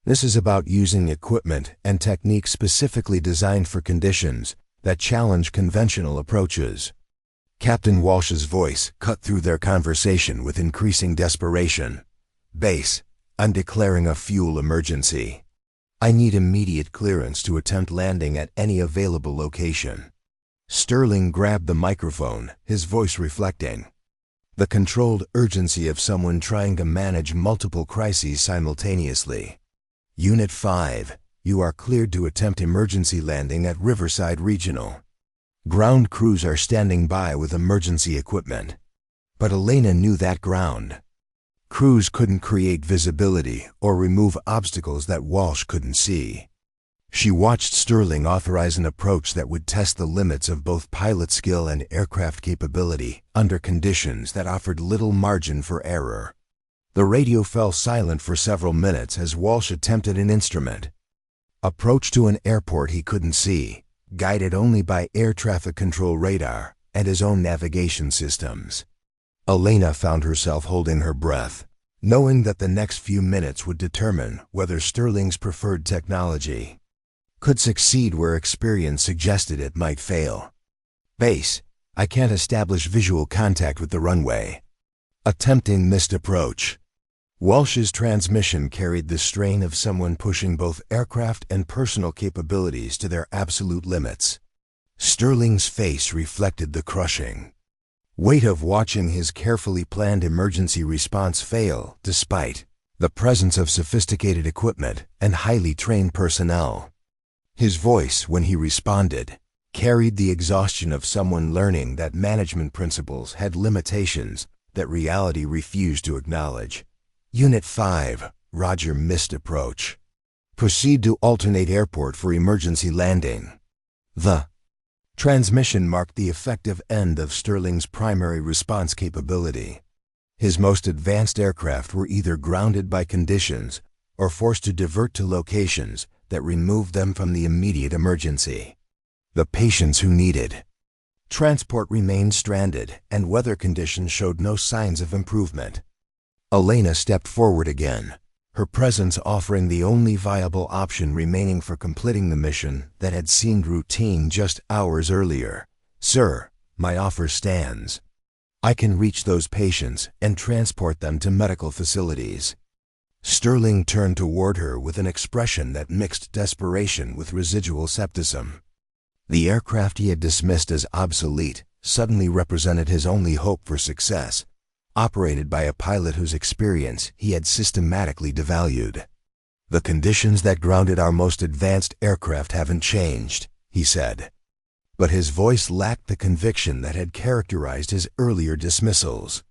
This is about using equipment and techniques specifically designed for conditions that challenge conventional approaches." Captain Walsh's voice cut through their conversation with increasing desperation. "Base, I'm declaring a fuel emergency. I need immediate clearance to attempt landing at any available location." Sterling grabbed the microphone, his voice reflecting the controlled urgency of someone trying to manage multiple crises simultaneously. "Unit 5, you are cleared to attempt emergency landing at Riverside Regional. Ground crews are standing by with emergency equipment." But Elena knew that ground crews couldn't create visibility or remove obstacles that Walsh couldn't see. She watched Sterling authorize an approach that would test the limits of both pilot skill and aircraft capability under conditions that offered little margin for error. The radio fell silent for several minutes as Walsh attempted an instrument approach to an airport he couldn't see, guided only by air traffic control radar and his own navigation systems. Elena found herself holding her breath, knowing that the next few minutes would determine whether Sterling's preferred technology could succeed where experience suggested it might fail. "Base, I can't establish visual contact with the runway." Attempting missed approach. Walsh's transmission carried the strain of someone pushing both aircraft and personal capabilities to their absolute limits. Sterling's face reflected the crushing weight of watching his carefully planned emergency response fail despite the presence of sophisticated equipment and highly trained personnel. His voice, when he responded, carried the exhaustion of someone learning that management principles had limitations that reality refused to acknowledge. "Unit 5, Roger, missed approach. Proceed to alternate airport for emergency landing." The transmission marked the effective end of Sterling's primary response capability. His most advanced aircraft were either grounded by conditions or forced to divert to locations that removed them from the immediate emergency. The patients who needed transport remained stranded, and weather conditions showed no signs of improvement. Elena stepped forward again, her presence offering the only viable option remaining for completing the mission that had seemed routine just hours earlier. "Sir, my offer stands. I can reach those patients and transport them to medical facilities." Sterling turned toward her with an expression that mixed desperation with residual skepticism. The aircraft he had dismissed as obsolete suddenly represented his only hope for success, operated by a pilot whose experience he had systematically devalued. "The conditions that grounded our most advanced aircraft haven't changed," he said. But his voice lacked the conviction that had characterized his earlier dismissals.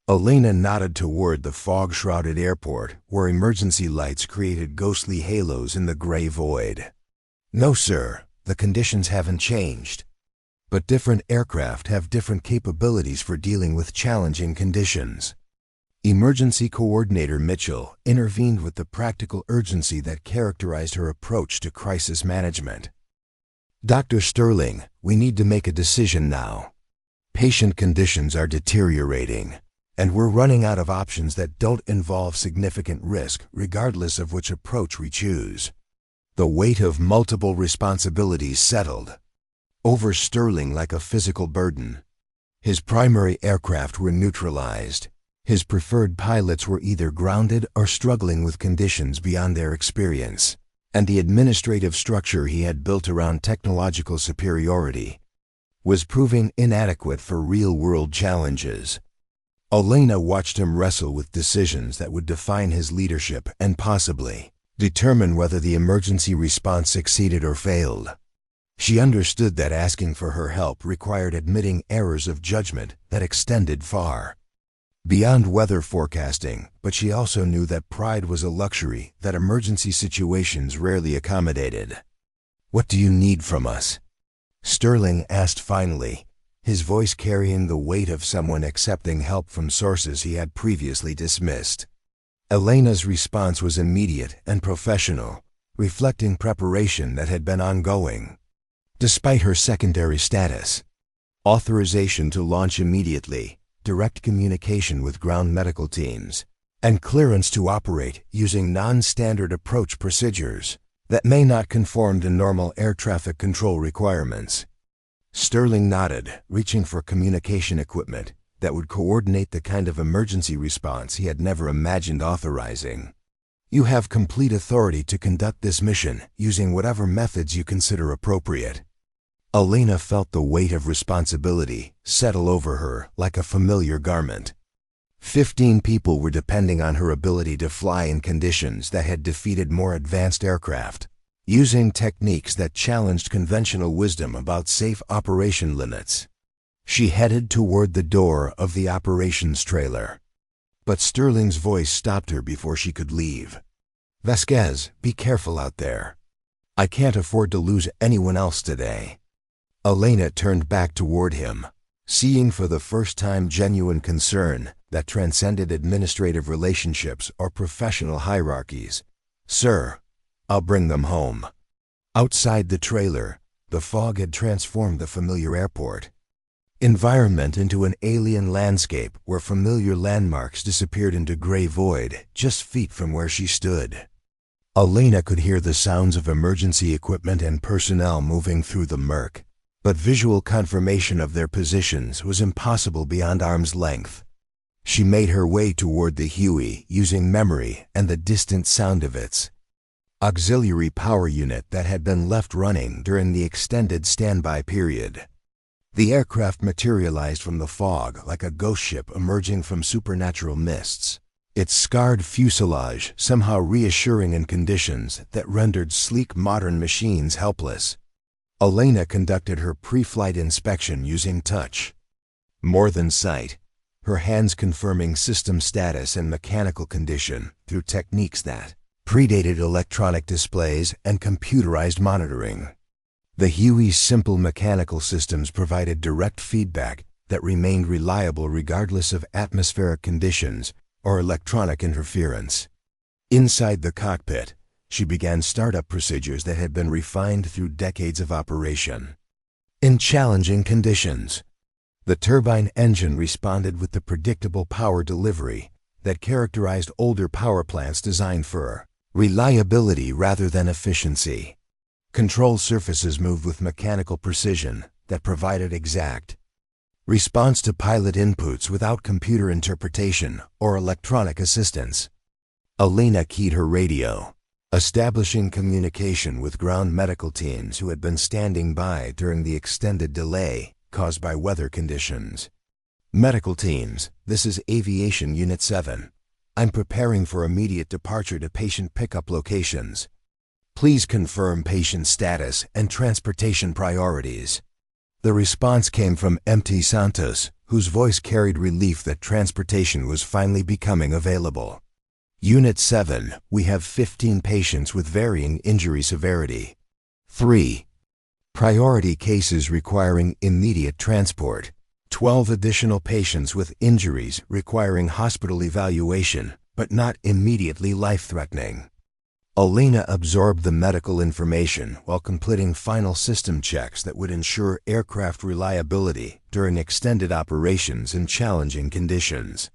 Elena nodded toward the fog-shrouded airport where emergency lights created ghostly halos in the gray void. "No, sir, the conditions haven't changed. But different aircraft have different capabilities for dealing with challenging conditions." Emergency Coordinator Mitchell intervened with the practical urgency that characterized her approach to crisis management. "Dr. Sterling, we need to make a decision now. Patient conditions are deteriorating, and we're running out of options that don't involve significant risk regardless of which approach we choose." The weight of multiple responsibilities settled over Sterling like a physical burden. His primary aircraft were neutralized. His preferred pilots were either grounded or struggling with conditions beyond their experience, and the administrative structure he had built around technological superiority was proving inadequate for real-world challenges. Elena watched him wrestle with decisions that would define his leadership and possibly determine whether the emergency response succeeded or failed. She understood that asking for her help required admitting errors of judgment that extended far beyond weather forecasting, but she also knew that pride was a luxury that emergency situations rarely accommodated. "What do you need from us?" Sterling asked finally, his voice carrying the weight of someone accepting help from sources he had previously dismissed. Elena's response was immediate and professional, reflecting preparation that had been ongoing. Despite her secondary status, authorization to launch immediately, direct communication with ground medical teams, and clearance to operate using non-standard approach procedures that may not conform to normal air traffic control requirements. Sterling nodded, reaching for communication equipment that would coordinate the kind of emergency response he had never imagined authorizing. You have complete authority to conduct this mission using whatever methods you consider appropriate. Elena felt the weight of responsibility settle over her like a familiar garment. 15 people were depending on her ability to fly in conditions that had defeated more advanced aircraft, using techniques that challenged conventional wisdom about safe operation limits. She headed toward the door of the operations trailer. But Sterling's voice stopped her before she could leave. "Vasquez, be careful out there. I can't afford to lose anyone else today." Elena turned back toward him, seeing for the first time genuine concern that transcended administrative relationships or professional hierarchies. "Sir, I'll bring them home." Outside the trailer, the fog had transformed the familiar airport environment into an alien landscape where familiar landmarks disappeared into gray void just feet from where she stood. Elena could hear the sounds of emergency equipment and personnel moving through the murk, but visual confirmation of their positions was impossible beyond arm's length. She made her way toward the Huey using memory and the distant sound of its auxiliary power unit that had been left running during the extended standby period. The aircraft materialized from the fog like a ghost ship emerging from supernatural mists, its scarred fuselage somehow reassuring in conditions that rendered sleek modern machines helpless. Elena conducted her pre-flight inspection using touch, more than sight, her hands confirming system status and mechanical condition through techniques that predated electronic displays and computerized monitoring. The Huey's simple mechanical systems provided direct feedback that remained reliable regardless of atmospheric conditions or electronic interference. Inside the cockpit, she began startup procedures that had been refined through decades of operation. In challenging conditions, the turbine engine responded with the predictable power delivery that characterized older power plants designed for reliability rather than efficiency. Control surfaces moved with mechanical precision that provided exact response to pilot inputs without computer interpretation or electronic assistance. Elena keyed her radio, establishing communication with ground medical teams who had been standing by during the extended delay caused by weather conditions. "Medical teams, this is Aviation Unit 7. I'm preparing for immediate departure to patient pickup locations. Please confirm patient status and transportation priorities." The response came from MT Santos, whose voice carried relief that transportation was finally becoming available. "Unit 7, we have 15 patients with varying injury severity. 3 priority cases requiring immediate transport. 12 additional patients with injuries requiring hospital evaluation, but not immediately life-threatening." Elena absorbed the medical information while completing final system checks that would ensure aircraft reliability during extended operations in challenging conditions.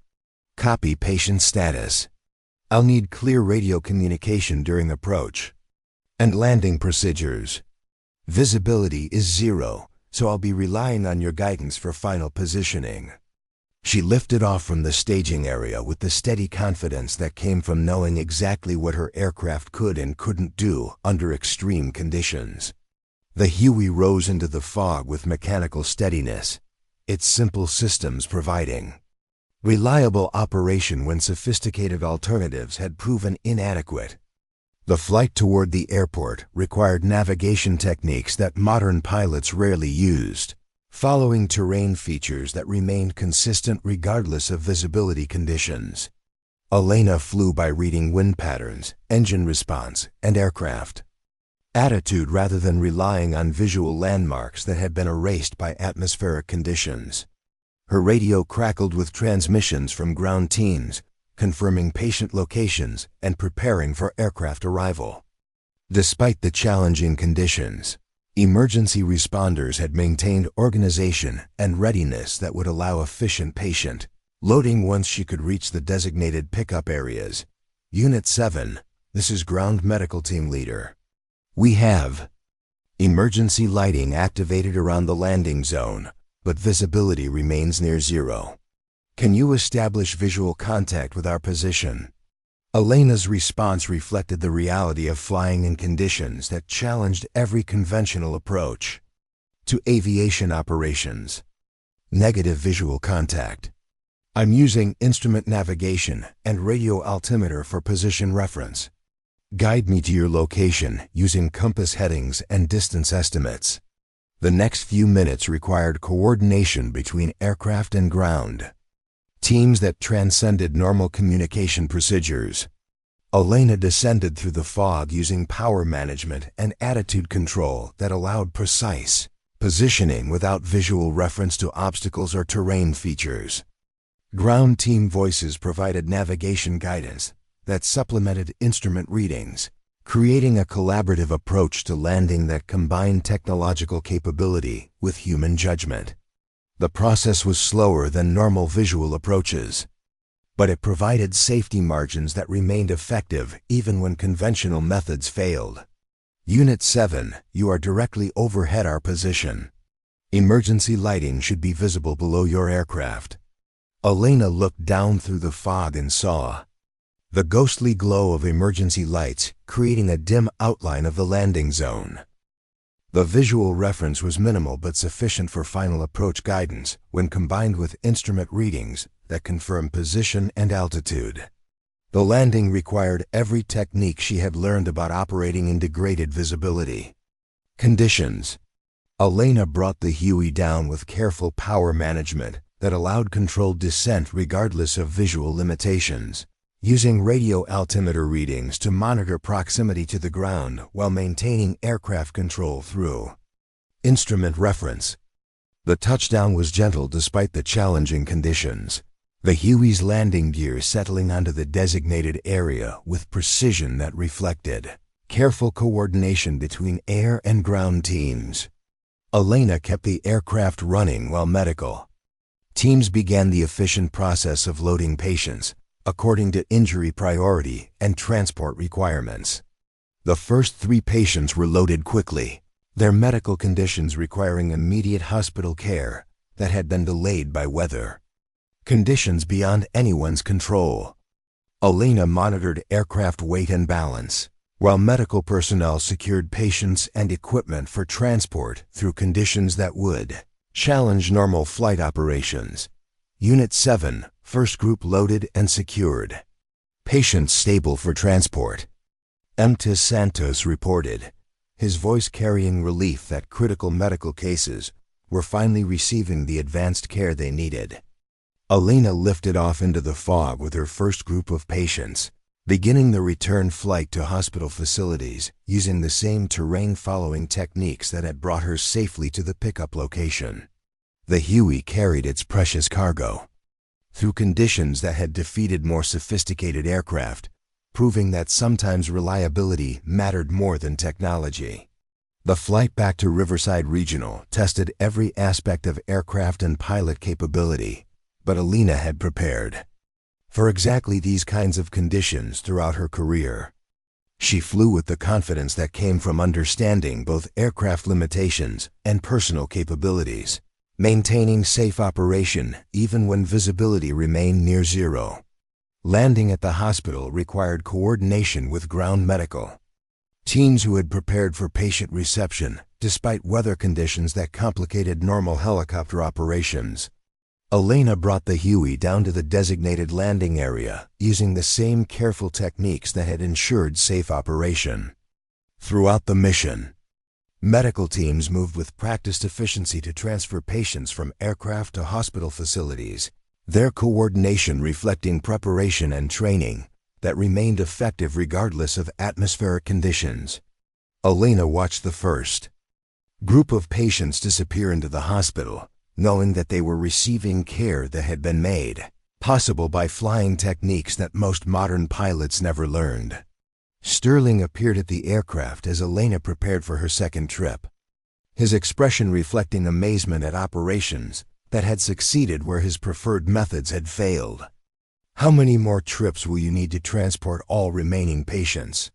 "Copy patient status. I'll need clear radio communication during approach and landing procedures. Visibility is 0, so I'll be relying on your guidance for final positioning." She lifted off from the staging area with the steady confidence that came from knowing exactly what her aircraft could and couldn't do under extreme conditions. The Huey rose into the fog with mechanical steadiness, its simple systems providing reliable operation when sophisticated alternatives had proven inadequate. The flight toward the airport required navigation techniques that modern pilots rarely used, following terrain features that remained consistent regardless of visibility conditions. Elena flew by reading wind patterns, engine response, and aircraft attitude rather than relying on visual landmarks that had been erased by atmospheric conditions. Her radio crackled with transmissions from ground teams, confirming patient locations and preparing for aircraft arrival. Despite the challenging conditions, emergency responders had maintained organization and readiness that would allow efficient patient loading once she could reach the designated pickup areas. Unit 7, this is Ground Medical Team Leader. We have emergency lighting activated around the landing zone, but visibility remains near zero. Can you establish visual contact with our position? Elena's response reflected the reality of flying in conditions that challenged every conventional approach to aviation operations. Negative visual contact. I'm using instrument navigation and radio altimeter for position reference. Guide me to your location using compass headings and distance estimates. The next few minutes required coordination between aircraft and ground. Teams that transcended normal communication procedures. Elena descended through the fog using power management and attitude control that allowed precise positioning without visual reference to obstacles or terrain features. Ground team voices provided navigation guidance that supplemented instrument readings, creating a collaborative approach to landing that combined technological capability with human judgment. The process was slower than normal visual approaches, but it provided safety margins that remained effective even when conventional methods failed. Unit 7, you are directly overhead our position. Emergency lighting should be visible below your aircraft. Elena looked down through the fog and saw the ghostly glow of emergency lights, creating a dim outline of the landing zone. The visual reference was minimal but sufficient for final approach guidance when combined with instrument readings that confirmed position and altitude. The landing required every technique she had learned about operating in degraded visibility conditions. Elena brought the Huey down with careful power management that allowed controlled descent regardless of visual limitations, using radio altimeter readings to monitor proximity to the ground while maintaining aircraft control through instrument reference. The touchdown was gentle despite the challenging conditions, the Huey's landing gear settling onto the designated area with precision that reflected careful coordination between air and ground teams. Elena kept the aircraft running while medical teams began the efficient process of loading patients according to injury priority and transport requirements. The first 3 patients were loaded quickly, their medical conditions requiring immediate hospital care that had been delayed by weather conditions beyond anyone's control. Elena monitored aircraft weight and balance, while medical personnel secured patients and equipment for transport through conditions that would challenge normal flight operations. Unit 7, first group loaded and secured. Patients stable for transport. M.T. Santos reported, his voice carrying relief that critical medical cases were finally receiving the advanced care they needed. Elena lifted off into the fog with her first group of patients, beginning the return flight to hospital facilities using the same terrain-following techniques that had brought her safely to the pickup location. The Huey carried its precious cargo through conditions that had defeated more sophisticated aircraft, proving that sometimes reliability mattered more than technology. The flight back to Riverside Regional tested every aspect of aircraft and pilot capability, but Elena had prepared for exactly these kinds of conditions throughout her career. She flew with the confidence that came from understanding both aircraft limitations and personal capabilities, maintaining safe operation even when visibility remained near zero. Landing at the hospital required coordination with ground medical teams who had prepared for patient reception despite weather conditions that complicated normal helicopter operations. Elena brought the Huey down to the designated landing area using the same careful techniques that had ensured safe operation. Throughout the mission, medical teams moved with practiced efficiency to transfer patients from aircraft to hospital facilities, their coordination reflecting preparation and training that remained effective regardless of atmospheric conditions. Elena watched the first group of patients disappear into the hospital, knowing that they were receiving care that had been made possible by flying techniques that most modern pilots never learned. Sterling appeared at the aircraft as Elena prepared for her second trip, his expression reflecting amazement at operations that had succeeded where his preferred methods had failed. "How many more trips will you need to transport all remaining patients?"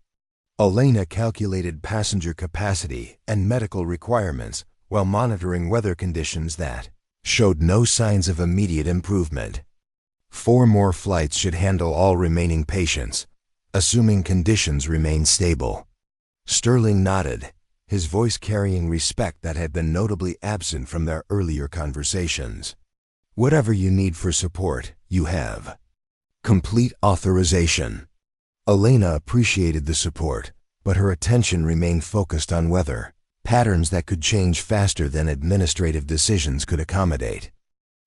Elena calculated passenger capacity and medical requirements while monitoring weather conditions that showed no signs of immediate improvement. 4 more flights should handle all remaining patients, assuming conditions remain stable. Sterling nodded, his voice carrying respect that had been notably absent from their earlier conversations. "Whatever you need for support, you have complete authorization." Elena appreciated the support, but her attention remained focused on weather patterns that could change faster than administrative decisions could accommodate.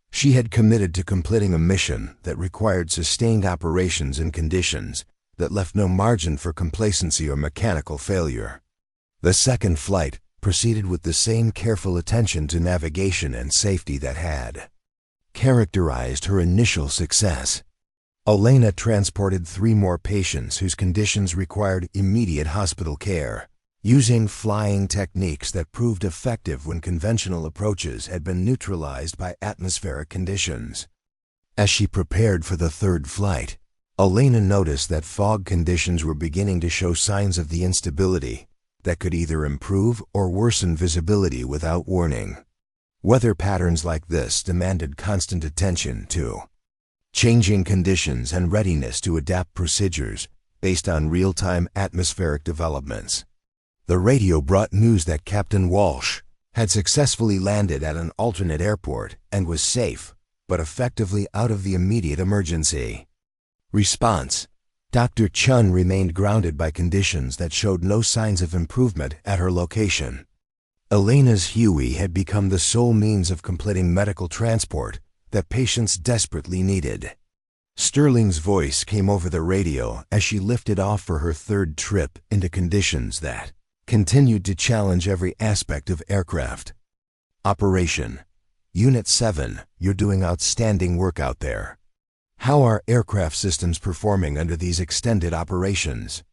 She had committed to completing a mission that required sustained operations in conditions that left no margin for complacency or mechanical failure. The second flight proceeded with the same careful attention to navigation and safety that had characterized her initial success. Elena transported 3 more patients whose conditions required immediate hospital care, using flying techniques that proved effective when conventional approaches had been neutralized by atmospheric conditions. As she prepared for the third flight, Elena noticed that fog conditions were beginning to show signs of the instability that could either improve or worsen visibility without warning. Weather patterns like this demanded constant attention to changing conditions and readiness to adapt procedures based on real-time atmospheric developments. The radio brought news that Captain Walsh had successfully landed at an alternate airport and was safe, but effectively out of the immediate emergency. Response: Dr. Chun remained grounded by conditions that showed no signs of improvement at her location. Elena's Huey had become the sole means of completing medical transport that patients desperately needed. Sterling's voice came over the radio as she lifted off for her third trip into conditions that continued to challenge every aspect of aircraft operation. Unit 7, you're doing outstanding work out there. How are aircraft systems performing under these extended operations?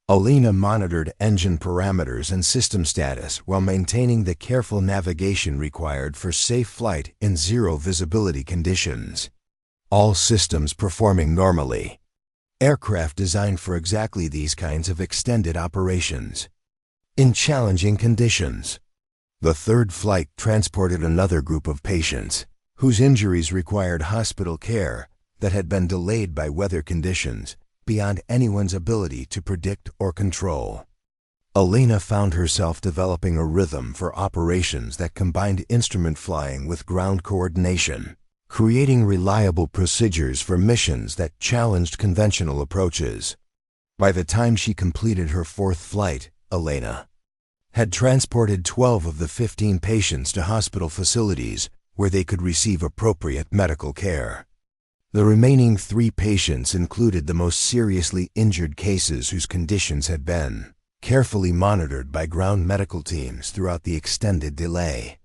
Elena monitored engine parameters and system status while maintaining the careful navigation required for safe flight in zero visibility conditions. All systems performing normally. Aircraft designed for exactly these kinds of extended operations. In challenging conditions. The third flight transported another group of patients whose injuries required hospital care that had been delayed by weather conditions beyond anyone's ability to predict or control. Elena found herself developing a rhythm for operations that combined instrument flying with ground coordination, creating reliable procedures for missions that challenged conventional approaches. By the time she completed her fourth flight, Elena had transported 12 of the 15 patients to hospital facilities where they could receive appropriate medical care. The remaining 3 patients included the most seriously injured cases whose conditions had been carefully monitored by ground medical teams throughout the extended delay.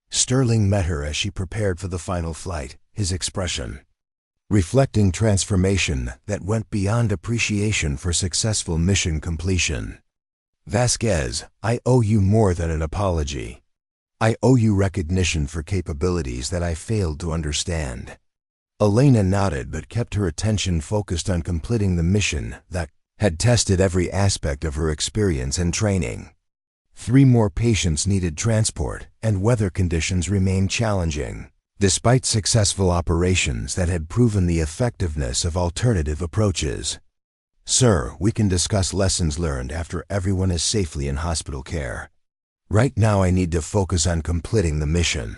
Sterling met her as she prepared for the final flight, his expression reflecting transformation that went beyond appreciation for successful mission completion. "Vasquez, I owe you more than an apology. I owe you recognition for capabilities that I failed to understand." Elena nodded but kept her attention focused on completing the mission that had tested every aspect of her experience and training. 3 more patients needed transport, and weather conditions remained challenging, despite successful operations that had proven the effectiveness of alternative approaches. "Sir, we can discuss lessons learned after everyone is safely in hospital care. Right now I need to focus on completing the mission."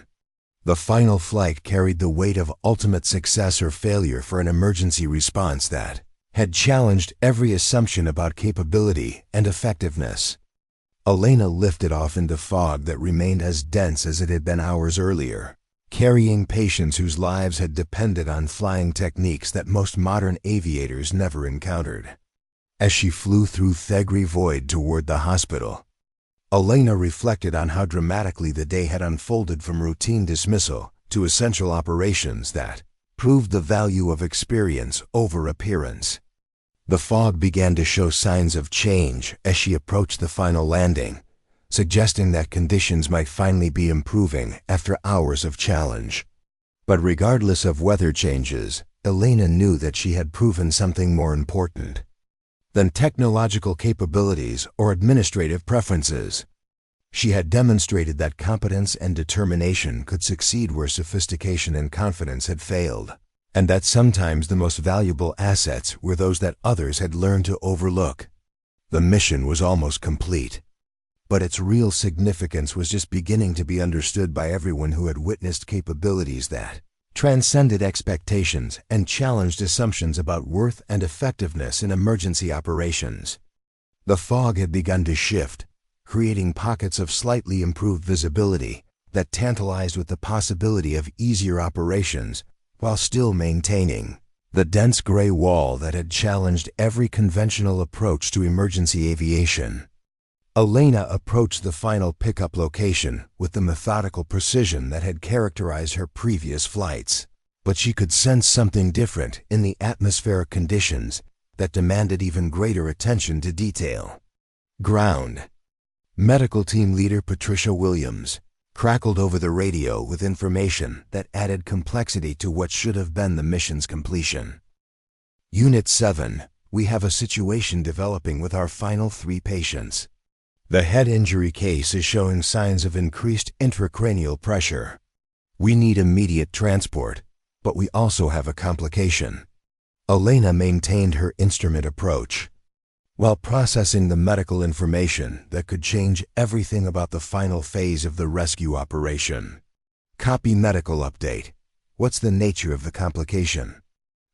The final flight carried the weight of ultimate success or failure for an emergency response that had challenged every assumption about capability and effectiveness. Elena lifted off into fog that remained as dense as it had been hours earlier, carrying patients whose lives had depended on flying techniques that most modern aviators never encountered. As she flew through Thegri Void toward the hospital, Elena reflected on how dramatically the day had unfolded from routine dismissal to essential operations that proved the value of experience over appearance. The fog began to show signs of change as she approached the final landing, suggesting that conditions might finally be improving after hours of challenge. But regardless of weather changes, Elena knew that she had proven something more important than technological capabilities or administrative preferences. She had demonstrated that competence and determination could succeed where sophistication and confidence had failed, and that sometimes the most valuable assets were those that others had learned to overlook. The mission was almost complete, but its real significance was just beginning to be understood by everyone who had witnessed capabilities that transcended expectations and challenged assumptions about worth and effectiveness in emergency operations. The fog had begun to shift, creating pockets of slightly improved visibility that tantalized with the possibility of easier operations while still maintaining the dense gray wall that had challenged every conventional approach to emergency aviation. Elena approached the final pickup location with the methodical precision that had characterized her previous flights, but she could sense something different in the atmospheric conditions that demanded even greater attention to detail. Ground. Medical Team Leader Patricia Williams crackled over the radio with information that added complexity to what should have been the mission's completion. Unit 7, we have a situation developing with our final 3 patients. The head injury case is showing signs of increased intracranial pressure. We need immediate transport, but we also have a complication. Elena maintained her instrument approach, while processing the medical information that could change everything about the final phase of the rescue operation. Copy medical update. What's the nature of the complication?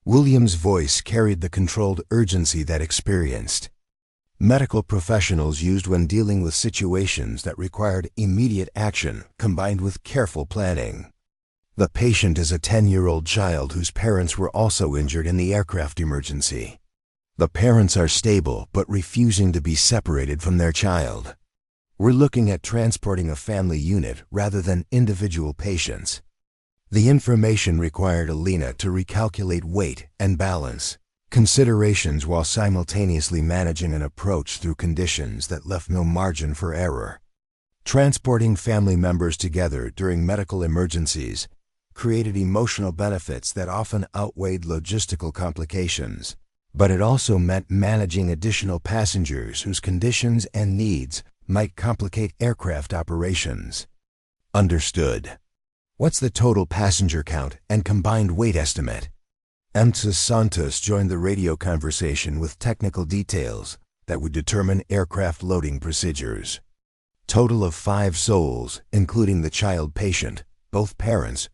Williams' voice carried the controlled urgency that experienced medical professionals used when dealing with situations that required immediate action combined with careful planning. The patient is a 10-year-old child whose parents were also injured in the aircraft emergency. The parents are stable but refusing to be separated from their child. We're looking at transporting a family unit rather than individual patients. The information required Elena to recalculate weight and balance considerations while simultaneously managing an approach through conditions that left no margin for error. Transporting family members together during medical emergencies created emotional benefits that often outweighed logistical complications, but it also meant managing additional passengers whose conditions and needs might complicate aircraft operations. Understood. What's the total passenger count and combined weight estimate? Mrs. Santos joined the radio conversation with technical details that would determine aircraft loading procedures. Total of 5 souls, including the child patient, both parents,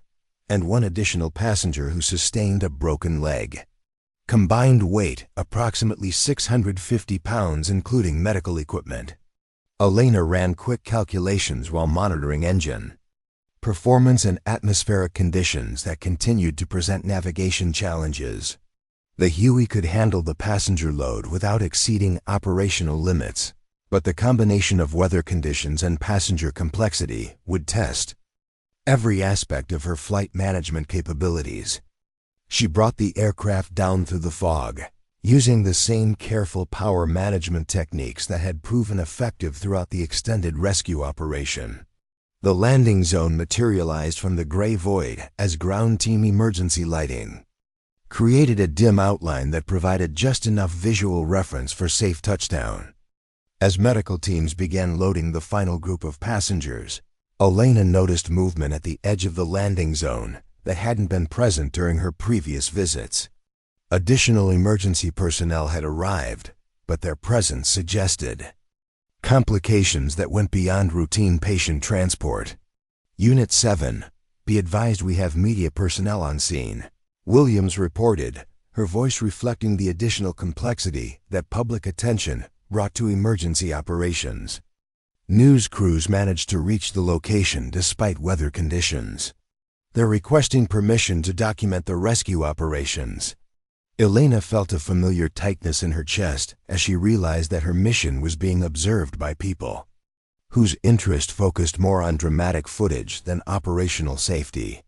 and 1 additional passenger who sustained a broken leg. Combined weight, approximately 650 pounds including medical equipment. Elena ran quick calculations while monitoring engine performance and atmospheric conditions that continued to present navigation challenges. The Huey could handle the passenger load without exceeding operational limits, but the combination of weather conditions and passenger complexity would test every aspect of her flight management capabilities. She brought the aircraft down through the fog, using the same careful power management techniques that had proven effective throughout the extended rescue operation. The landing zone materialized from the gray void as ground team emergency lighting created a dim outline that provided just enough visual reference for safe touchdown. As medical teams began loading the final group of passengers, Elena noticed movement at the edge of the landing zone that hadn't been present during her previous visits. Additional emergency personnel had arrived, but their presence suggested complications that went beyond routine patient transport. Unit 7, be advised we have media personnel on scene, Williams reported, her voice reflecting the additional complexity that public attention brought to emergency operations. News crews managed to reach the location despite weather conditions. They're requesting permission to document the rescue operations. Elena felt a familiar tightness in her chest as she realized that her mission was being observed by people. whose interest focused more on dramatic footage than operational safety.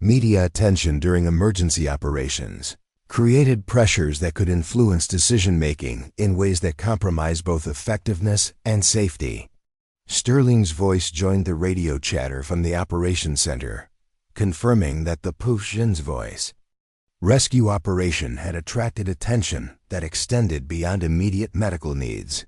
Media attention during emergency operations created pressures that could influence decision-making in ways that compromise both effectiveness and safety. Sterling's voice joined the radio chatter from the operations center, confirming that the patient's voice rescue operation had attracted attention that extended beyond immediate medical needs.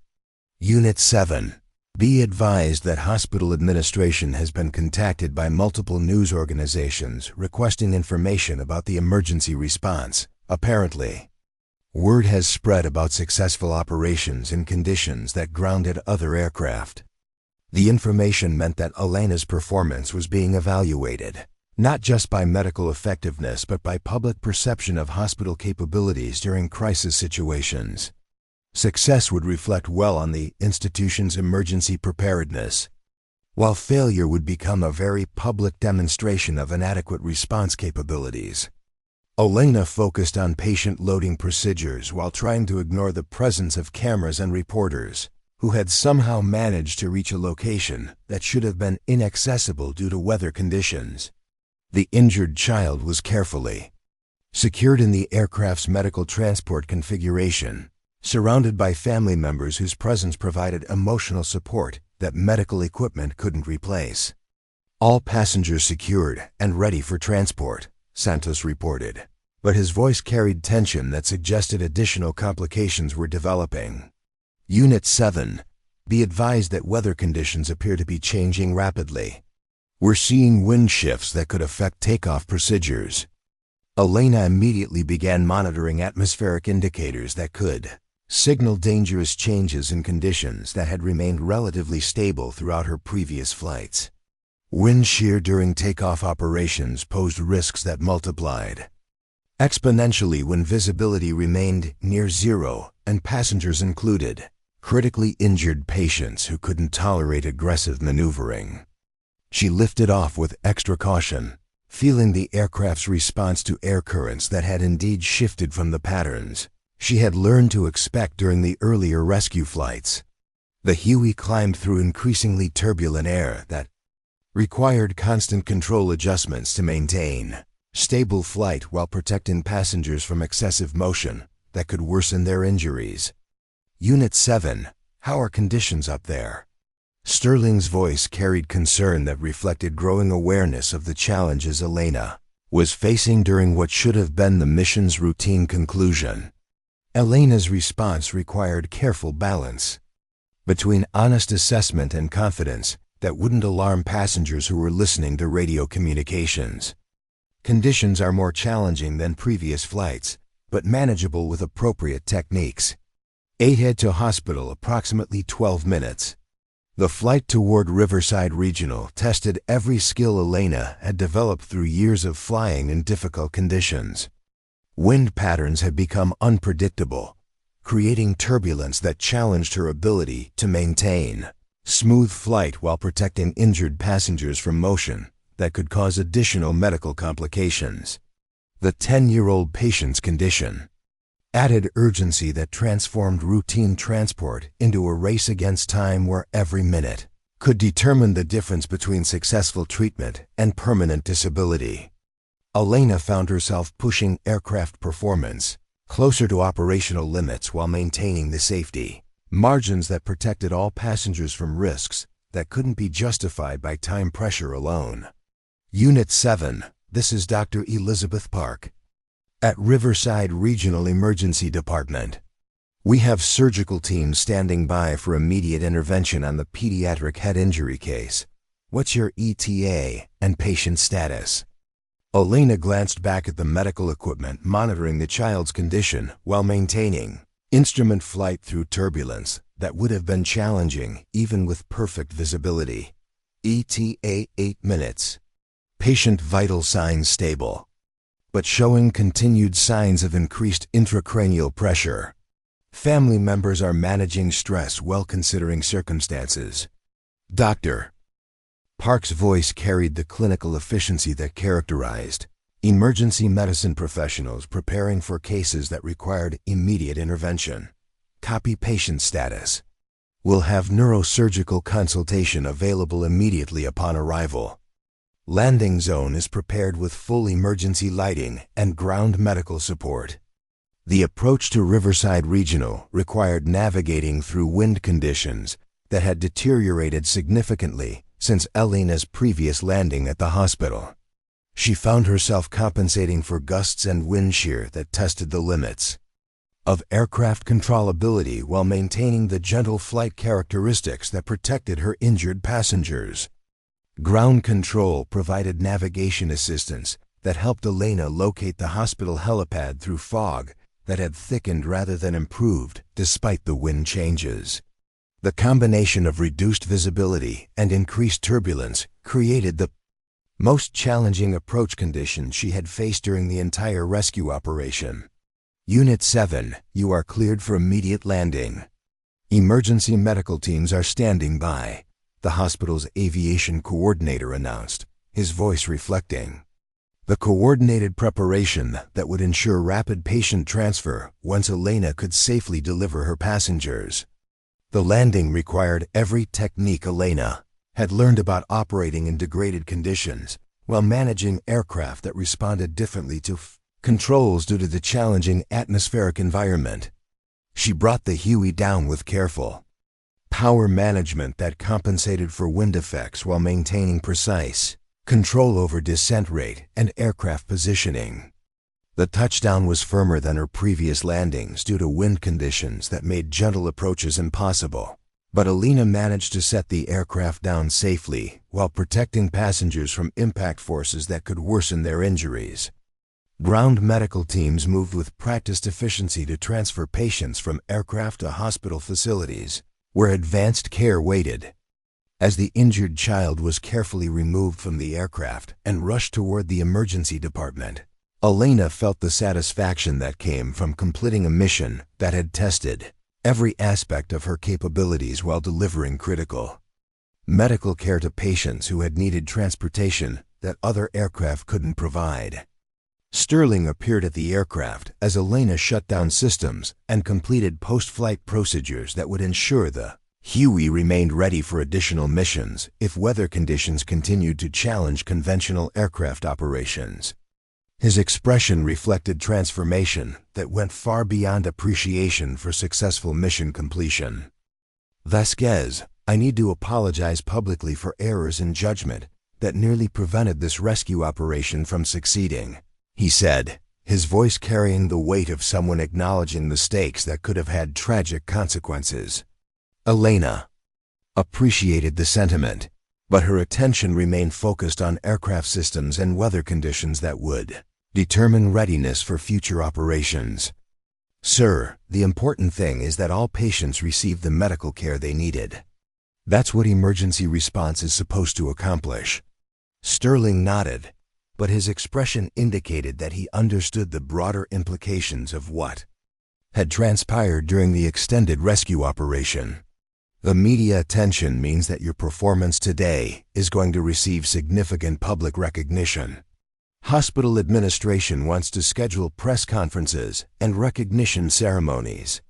Unit 7. Be advised that hospital administration has been contacted by multiple news organizations requesting information about the emergency response. Apparently, word has spread about successful operations in conditions that grounded other aircraft. The information meant that Elena's performance was being evaluated, not just by medical effectiveness but by public perception of hospital capabilities during crisis situations. Success would reflect well on the institution's emergency preparedness, while failure would become a very public demonstration of inadequate response capabilities. Elena focused on patient loading procedures while trying to ignore the presence of cameras and reporters who had somehow managed to reach a location that should have been inaccessible due to weather conditions. The injured child was carefully secured in the aircraft's medical transport configuration, surrounded by family members whose presence provided emotional support that medical equipment couldn't replace. All passengers secured and ready for transport, Santos reported, but his voice carried tension that suggested additional complications were developing. Unit 7. Be advised that weather conditions appear to be changing rapidly. We're seeing wind shifts that could affect takeoff procedures. Elena immediately began monitoring atmospheric indicators that could signal dangerous changes in conditions that had remained relatively stable throughout her previous flights. Wind shear during takeoff operations posed risks that multiplied exponentially when visibility remained near zero and passengers included critically injured patients who couldn't tolerate aggressive maneuvering. She lifted off with extra caution, feeling the aircraft's response to air currents that had indeed shifted from the patterns she had learned to expect during the earlier rescue flights. The Huey climbed through increasingly turbulent air that required constant control adjustments to maintain stable flight while protecting passengers from excessive motion that could worsen their injuries. Unit 7. How are conditions up there? Sterling's voice carried concern that reflected growing awareness of the challenges Elena was facing during what should have been the mission's routine conclusion. Elena's response required careful balance between honest assessment and confidence that wouldn't alarm passengers who were listening to radio communications. Conditions are more challenging than previous flights, but manageable with appropriate techniques. Head to hospital approximately 12 minutes. The flight toward Riverside Regional tested every skill Elena had developed through years of flying in difficult conditions. Wind patterns had become unpredictable, creating turbulence that challenged her ability to maintain smooth flight while protecting injured passengers from motion that could cause additional medical complications. The 10-year-old patient's condition added urgency that transformed routine transport into a race against time where every minute could determine the difference between successful treatment and permanent disability. Elena found herself pushing aircraft performance closer to operational limits while maintaining the safety margins that protected all passengers from risks that couldn't be justified by time pressure alone. Unit 7. This is Dr. Elizabeth Park. At Riverside Regional Emergency Department, we have surgical teams standing by for immediate intervention on the pediatric head injury case. What's your ETA and patient status? Elena glanced back at the medical equipment monitoring the child's condition while maintaining instrument flight through turbulence that would have been challenging even with perfect visibility. ETA 8 minutes. Patient vital signs stable, but showing continued signs of increased intracranial pressure. Family members are managing stress well considering circumstances. Dr. Park's voice carried the clinical efficiency that characterized emergency medicine professionals preparing for cases that required immediate intervention. Copy patient status. We'll have neurosurgical consultation available immediately upon arrival. Landing zone is prepared with full emergency lighting and ground medical support. The approach to Riverside Regional required navigating through wind conditions that had deteriorated significantly since Elena's previous landing at the hospital. She found herself compensating for gusts and wind shear that tested the limits of aircraft controllability while maintaining the gentle flight characteristics that protected her injured passengers. Ground control provided navigation assistance that helped Elena locate the hospital helipad through fog that had thickened rather than improved despite the wind changes. The combination of reduced visibility and increased turbulence created the most challenging approach conditions she had faced during the entire rescue operation. Unit 7, you are cleared for immediate landing. Emergency medical teams are standing by, the hospital's aviation coordinator announced, his voice reflecting the coordinated preparation that would ensure rapid patient transfer once Elena could safely deliver her passengers. The landing required every technique Elena had learned about operating in degraded conditions while managing aircraft that responded differently to controls due to the challenging atmospheric environment. She brought the Huey down with careful power management that compensated for wind effects while maintaining precise control over descent rate and aircraft positioning. The touchdown was firmer than her previous landings due to wind conditions that made gentle approaches impossible, but Elena managed to set the aircraft down safely while protecting passengers from impact forces that could worsen their injuries. Ground medical teams moved with practiced efficiency to transfer patients from aircraft to hospital facilities, where advanced care waited. As the injured child was carefully removed from the aircraft and rushed toward the emergency department, Elena felt the satisfaction that came from completing a mission that had tested every aspect of her capabilities while delivering critical medical care to patients who had needed transportation that other aircraft couldn't provide. Sterling appeared at the aircraft as Elena shut down systems and completed post-flight procedures that would ensure the Huey remained ready for additional missions if weather conditions continued to challenge conventional aircraft operations. His expression reflected transformation that went far beyond appreciation for successful mission completion. Vasquez, I need to apologize publicly for errors in judgment that nearly prevented this rescue operation from succeeding, he said, his voice carrying the weight of someone acknowledging mistakes that could have had tragic consequences. Elena appreciated the sentiment, but her attention remained focused on aircraft systems and weather conditions that would determine readiness for future operations. Sir, the important thing is that all patients receive the medical care they needed. That's what emergency response is supposed to accomplish. Sterling nodded, but his expression indicated that he understood the broader implications of what had transpired during the extended rescue operation. The media attention means that your performance today is going to receive significant public recognition. Hospital administration wants to schedule press conferences and recognition ceremonies.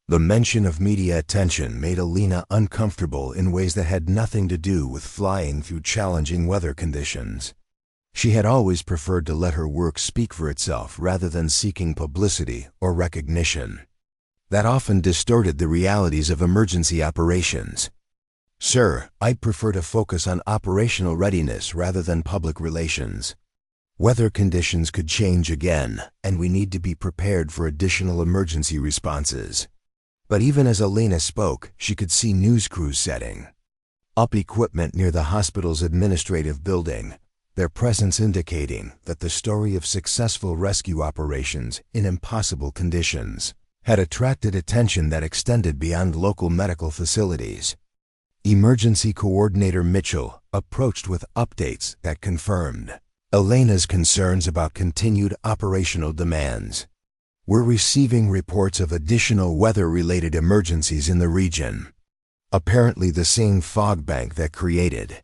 The mention of media attention made Elena uncomfortable in ways that had nothing to do with flying through challenging weather conditions. She had always preferred to let her work speak for itself rather than seeking publicity or recognition. That often distorted the realities of emergency operations. Sir, I'd prefer to focus on operational readiness rather than public relations. Weather conditions could change again, and we need to be prepared for additional emergency responses. But even as Elena spoke, she could see news crews setting up equipment near the hospital's administrative building, their presence indicating that the story of successful rescue operations in impossible conditions had attracted attention that extended beyond local medical facilities. Emergency Coordinator Mitchell approached with updates that confirmed Elena's concerns about continued operational demands. We're receiving reports of additional weather-related emergencies in the region. Apparently the same fog bank that created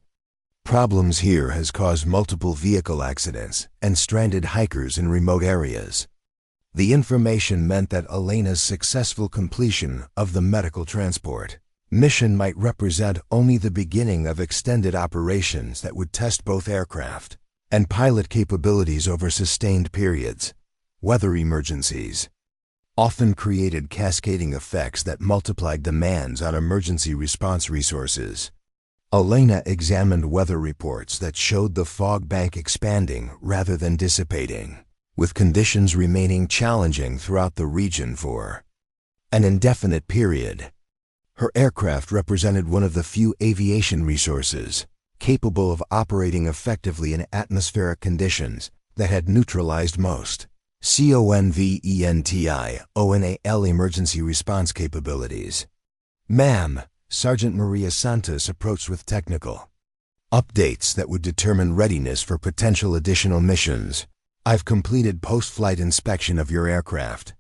problems here has caused multiple vehicle accidents and stranded hikers in remote areas. The information meant that Elena's successful completion of the medical transport mission might represent only the beginning of extended operations that would test both aircraft and pilot capabilities over sustained periods. Weather emergencies often created cascading effects that multiplied demands on emergency response resources. Elena examined weather reports that showed the fog bank expanding rather than dissipating, with conditions remaining challenging throughout the region for an indefinite period. Her aircraft represented one of the few aviation resources capable of operating effectively in atmospheric conditions that had neutralized most CONVENTIONAL emergency response capabilities. Ma'am, Sergeant Maria Santos approached with technical updates that would determine readiness for potential additional missions. I've completed post-flight inspection of your aircraft.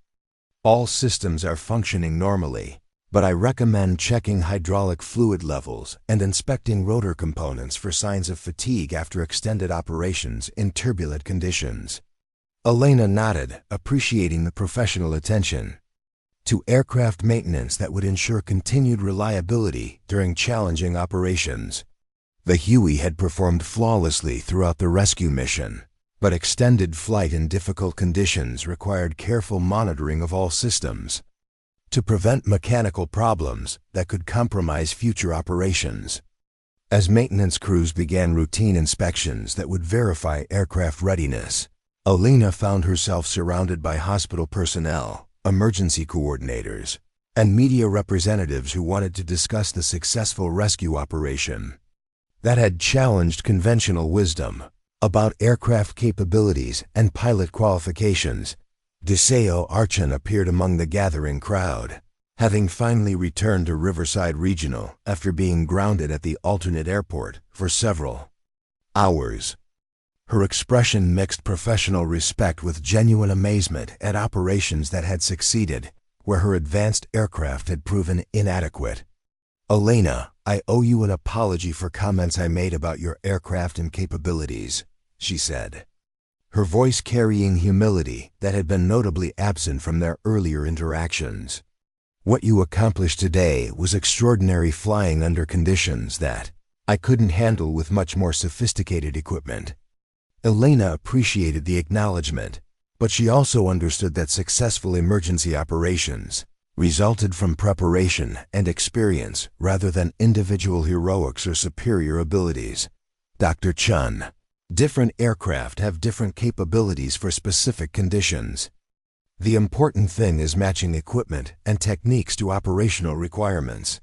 All systems are functioning normally, but I recommend checking hydraulic fluid levels and inspecting rotor components for signs of fatigue after extended operations in turbulent conditions. Elena nodded, appreciating the professional attention to aircraft maintenance that would ensure continued reliability during challenging operations. The Huey had performed flawlessly throughout the rescue mission, but extended flight in difficult conditions required careful monitoring of all systems to prevent mechanical problems that could compromise future operations. As maintenance crews began routine inspections that would verify aircraft readiness, Elena found herself surrounded by hospital personnel, emergency coordinators, and media representatives who wanted to discuss the successful rescue operation that had challenged conventional wisdom about aircraft capabilities and pilot qualifications. Deseo Archon appeared among the gathering crowd, having finally returned to Riverside Regional after being grounded at the alternate airport for several hours. Her expression mixed professional respect with genuine amazement at operations that had succeeded where her advanced aircraft had proven inadequate. Elena, I owe you an apology for comments I made about your aircraft and capabilities, she said, her voice carrying humility that had been notably absent from their earlier interactions. What you accomplished today was extraordinary, flying under conditions that I couldn't handle with much more sophisticated equipment. Elena appreciated the acknowledgement, but she also understood that successful emergency operations resulted from preparation and experience rather than individual heroics or superior abilities. Dr. Chun, different aircraft have different capabilities for specific conditions. The important thing is matching equipment and techniques to operational requirements.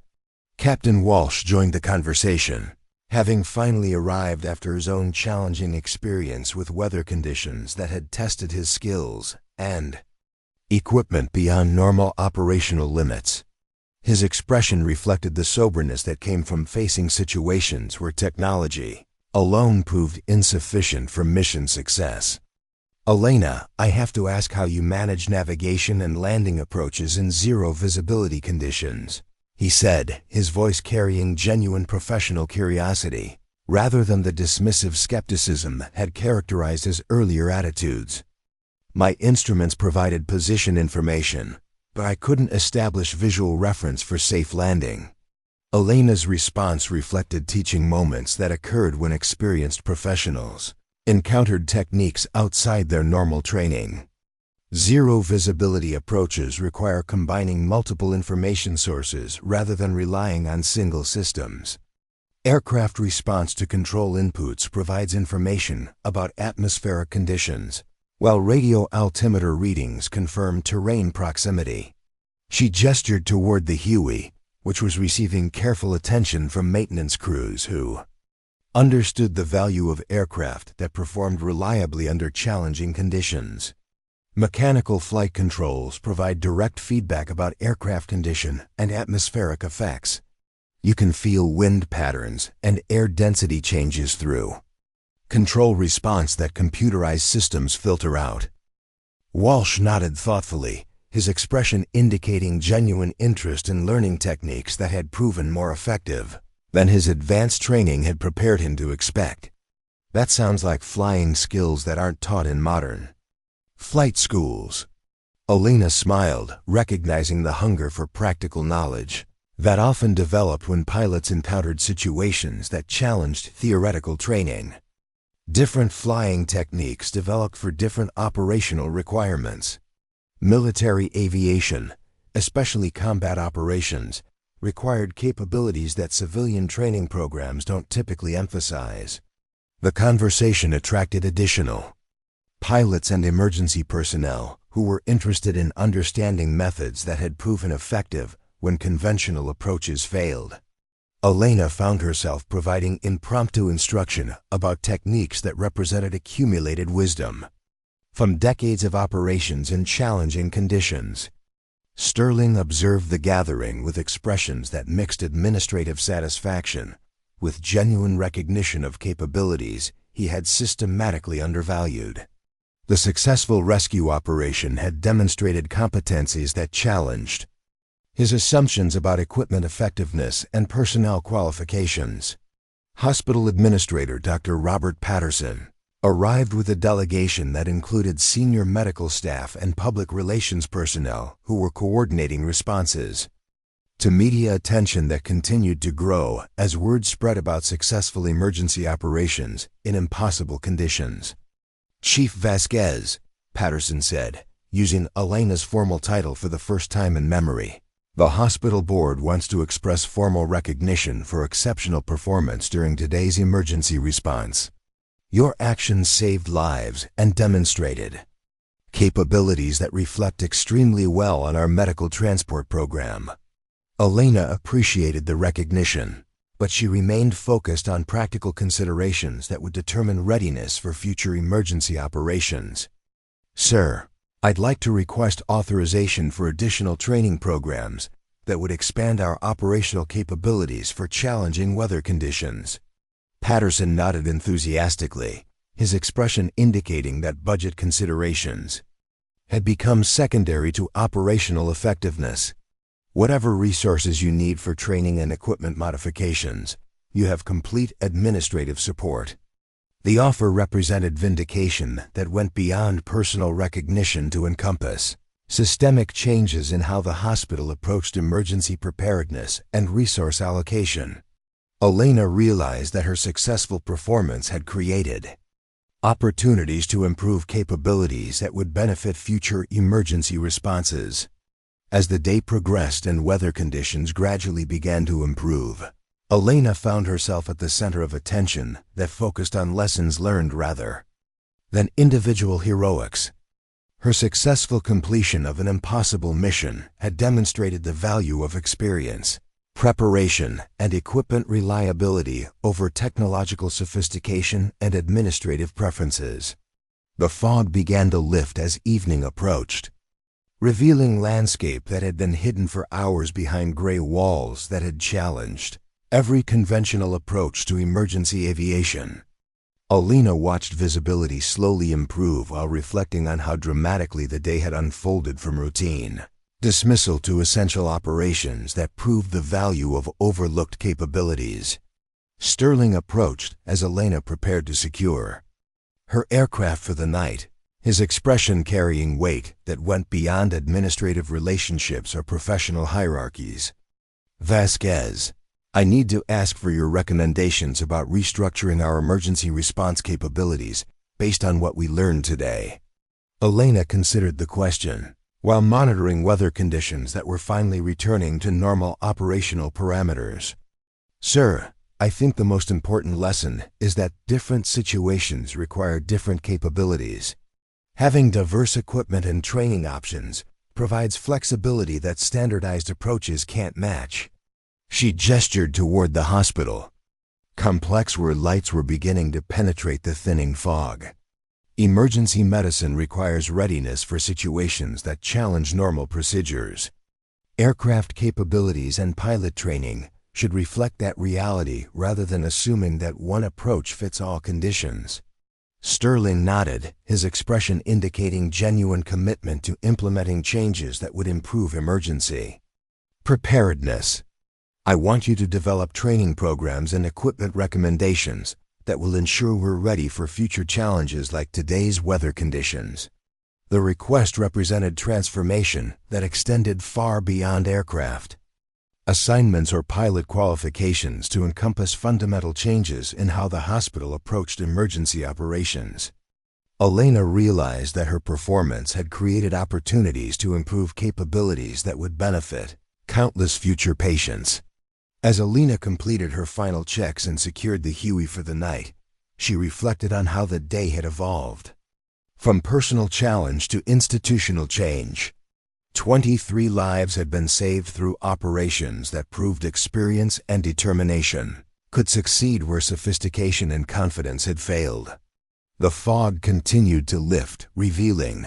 Captain Walsh joined the conversation, having finally arrived after his own challenging experience with weather conditions that had tested his skills and equipment beyond normal operational limits. His expression reflected the soberness that came from facing situations where technology alone proved insufficient for mission success. Elena, I have to ask how you manage navigation and landing approaches in zero visibility conditions, he said, his voice carrying genuine professional curiosity, rather than the dismissive skepticism that had characterized his earlier attitudes. My instruments provided position information, but I couldn't establish visual reference for safe landing. Elena's response reflected teaching moments that occurred when experienced professionals encountered techniques outside their normal training. Zero visibility approaches require combining multiple information sources rather than relying on single systems. Aircraft response to control inputs provides information about atmospheric conditions, while radio altimeter readings confirm terrain proximity. She gestured toward the Huey, which was receiving careful attention from maintenance crews who understood the value of aircraft that performed reliably under challenging conditions. Mechanical flight controls provide direct feedback about aircraft condition and atmospheric effects. You can feel wind patterns and air density changes through control response that computerized systems filter out. Walsh nodded thoughtfully, his expression indicating genuine interest in learning techniques that had proven more effective than his advanced training had prepared him to expect. That sounds like flying skills that aren't taught in modern flight schools. Elena smiled, recognizing the hunger for practical knowledge. that often developed when pilots encountered situations that challenged theoretical training. Different flying techniques developed for different operational requirements. Military aviation, especially combat operations, required capabilities that civilian training programs don't typically emphasize. The conversation attracted additional pilots and emergency personnel who were interested in understanding methods that had proven effective when conventional approaches failed. Elena found herself providing impromptu instruction about techniques that represented accumulated wisdom from decades of operations in challenging conditions. Sterling observed the gathering with expressions that mixed administrative satisfaction with genuine recognition of capabilities he had systematically undervalued. The successful rescue operation had demonstrated competencies that challenged his assumptions about equipment effectiveness and personnel qualifications. Hospital Administrator Dr. Robert Patterson arrived with a delegation that included senior medical staff and public relations personnel who were coordinating responses to media attention that continued to grow as word spread about successful emergency operations in impossible conditions. Chief Vasquez, Patterson said, using Elena's formal title for the first time in memory. The hospital board wants to express formal recognition for exceptional performance during today's emergency response. Your actions saved lives and demonstrated capabilities that reflect extremely well on our medical transport program. Elena appreciated the recognition, but she remained focused on practical considerations that would determine readiness for future emergency operations. Sir, I'd like to request authorization for additional training programs that would expand our operational capabilities for challenging weather conditions. Patterson nodded enthusiastically, his expression indicating that budget considerations had become secondary to operational effectiveness. Whatever resources you need for training and equipment modifications, you have complete administrative support. The offer represented vindication that went beyond personal recognition to encompass systemic changes in how the hospital approached emergency preparedness and resource allocation. Elena realized that her successful performance had created opportunities to improve capabilities that would benefit future emergency responses. As the day progressed and weather conditions gradually began to improve, Elena found herself at the center of attention that focused on lessons learned rather than individual heroics. Her successful completion of an impossible mission had demonstrated the value of experience, preparation, and equipment reliability over technological sophistication and administrative preferences. The fog began to lift as evening approached, revealing landscape that had been hidden for hours behind gray walls that had challenged every conventional approach to emergency aviation. Elena watched visibility slowly improve while reflecting on how dramatically the day had unfolded from routine dismissal to essential operations that proved the value of overlooked capabilities. Sterling approached as Elena prepared to secure her aircraft for the night, his expression carrying weight that went beyond administrative relationships or professional hierarchies. Vasquez, I need to ask for your recommendations about restructuring our emergency response capabilities based on what we learned today. Elena considered the question while monitoring weather conditions that were finally returning to normal operational parameters. Sir, I think the most important lesson is that different situations require different capabilities. Having diverse equipment and training options provides flexibility that standardized approaches can't match. She gestured toward the hospital, complex where lights were beginning to penetrate the thinning fog. Emergency medicine requires readiness for situations that challenge normal procedures. Aircraft capabilities and pilot training should reflect that reality rather than assuming that one approach fits all conditions. Sterling nodded, his expression indicating genuine commitment to implementing changes that would improve emergency preparedness. I want you to develop training programs and equipment recommendations that will ensure we're ready for future challenges like today's weather conditions. The request represented transformation that extended far beyond aircraft. assignments or pilot qualifications to encompass fundamental changes in how the hospital approached emergency operations. Elena realized that her performance had created opportunities to improve capabilities that would benefit countless future patients. As Elena completed her final checks and secured the Huey for the night, she reflected on how the day had evolved. From personal challenge to institutional change, 23 lives had been saved through operations that proved experience and determination could succeed where sophistication and confidence had failed. The fog continued to lift, revealing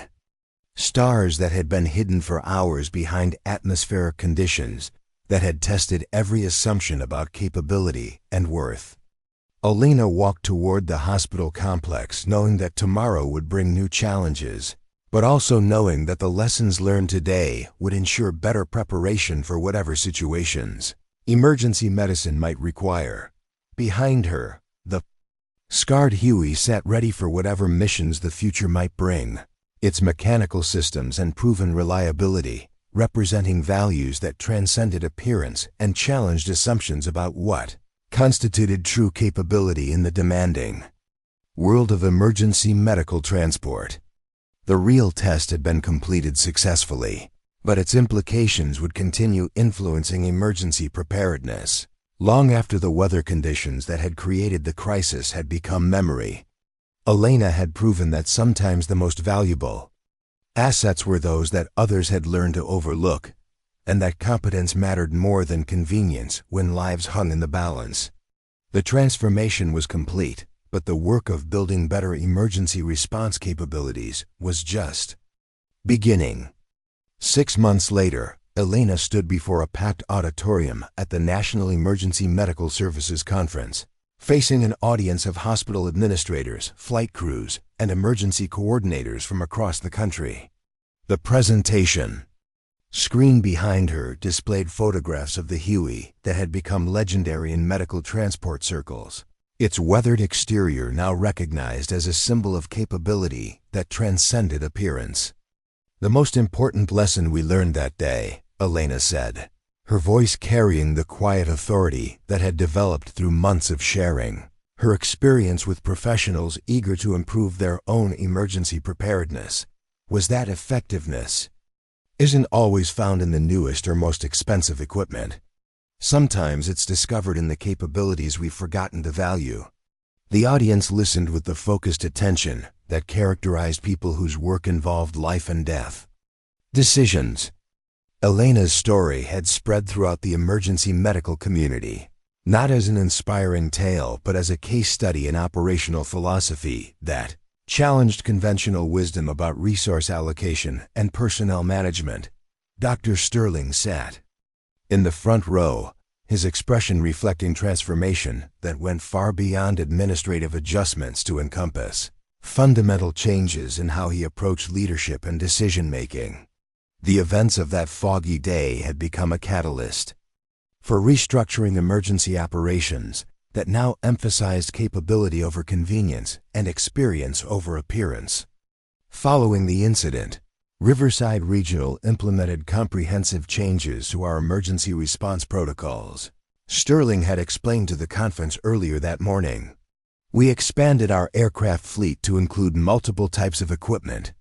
stars that had been hidden for hours behind atmospheric conditions that had tested every assumption about capability and worth. Elena walked toward the hospital complex knowing that tomorrow would bring new challenges, but also knowing that the lessons learned today would ensure better preparation for whatever situations emergency medicine might require. Behind her, the scarred Huey sat ready for whatever missions the future might bring, its mechanical systems and proven reliability representing values that transcended appearance and challenged assumptions about what constituted true capability in the demanding world of emergency medical transport. The real test had been completed successfully, but its implications would continue influencing emergency preparedness long after the weather conditions that had created the crisis had become memory. Elena had proven that sometimes the most valuable assets were those that others had learned to overlook, and that competence mattered more than convenience when lives hung in the balance. The transformation was complete, but the work of building better emergency response capabilities was just beginning. 6 months later, Elena stood before a packed auditorium at the National Emergency Medical Services Conference, facing an audience of hospital administrators, flight crews, and emergency coordinators from across the country. The presentation screen behind her displayed photographs of the Huey that had become legendary in medical transport circles, its weathered exterior now recognized as a symbol of capability that transcended appearance. "The most important lesson we learned that day," Elena said, her voice carrying the quiet authority that had developed through months of sharing her experience with professionals eager to improve their own emergency preparedness, was that effectiveness isn't always found in the newest or most expensive equipment. Sometimes it's discovered in the capabilities we've forgotten to value. The audience listened with the focused attention that characterized people whose work involved life and death decisions. Elena's story had spread throughout the emergency medical community, not as an inspiring tale, but as a case study in operational philosophy that challenged conventional wisdom about resource allocation and personnel management. Dr. Sterling sat in the front row, his expression reflecting transformation that went far beyond administrative adjustments to encompass fundamental changes in how he approached leadership and decision-making. The events of that foggy day had become a catalyst for restructuring emergency operations that now emphasized capability over convenience and experience over appearance. Following the incident, Riverside Regional implemented comprehensive changes to our emergency response protocols. Sterling had explained to the conference earlier that morning. We expanded our aircraft fleet to include multiple types of equipment,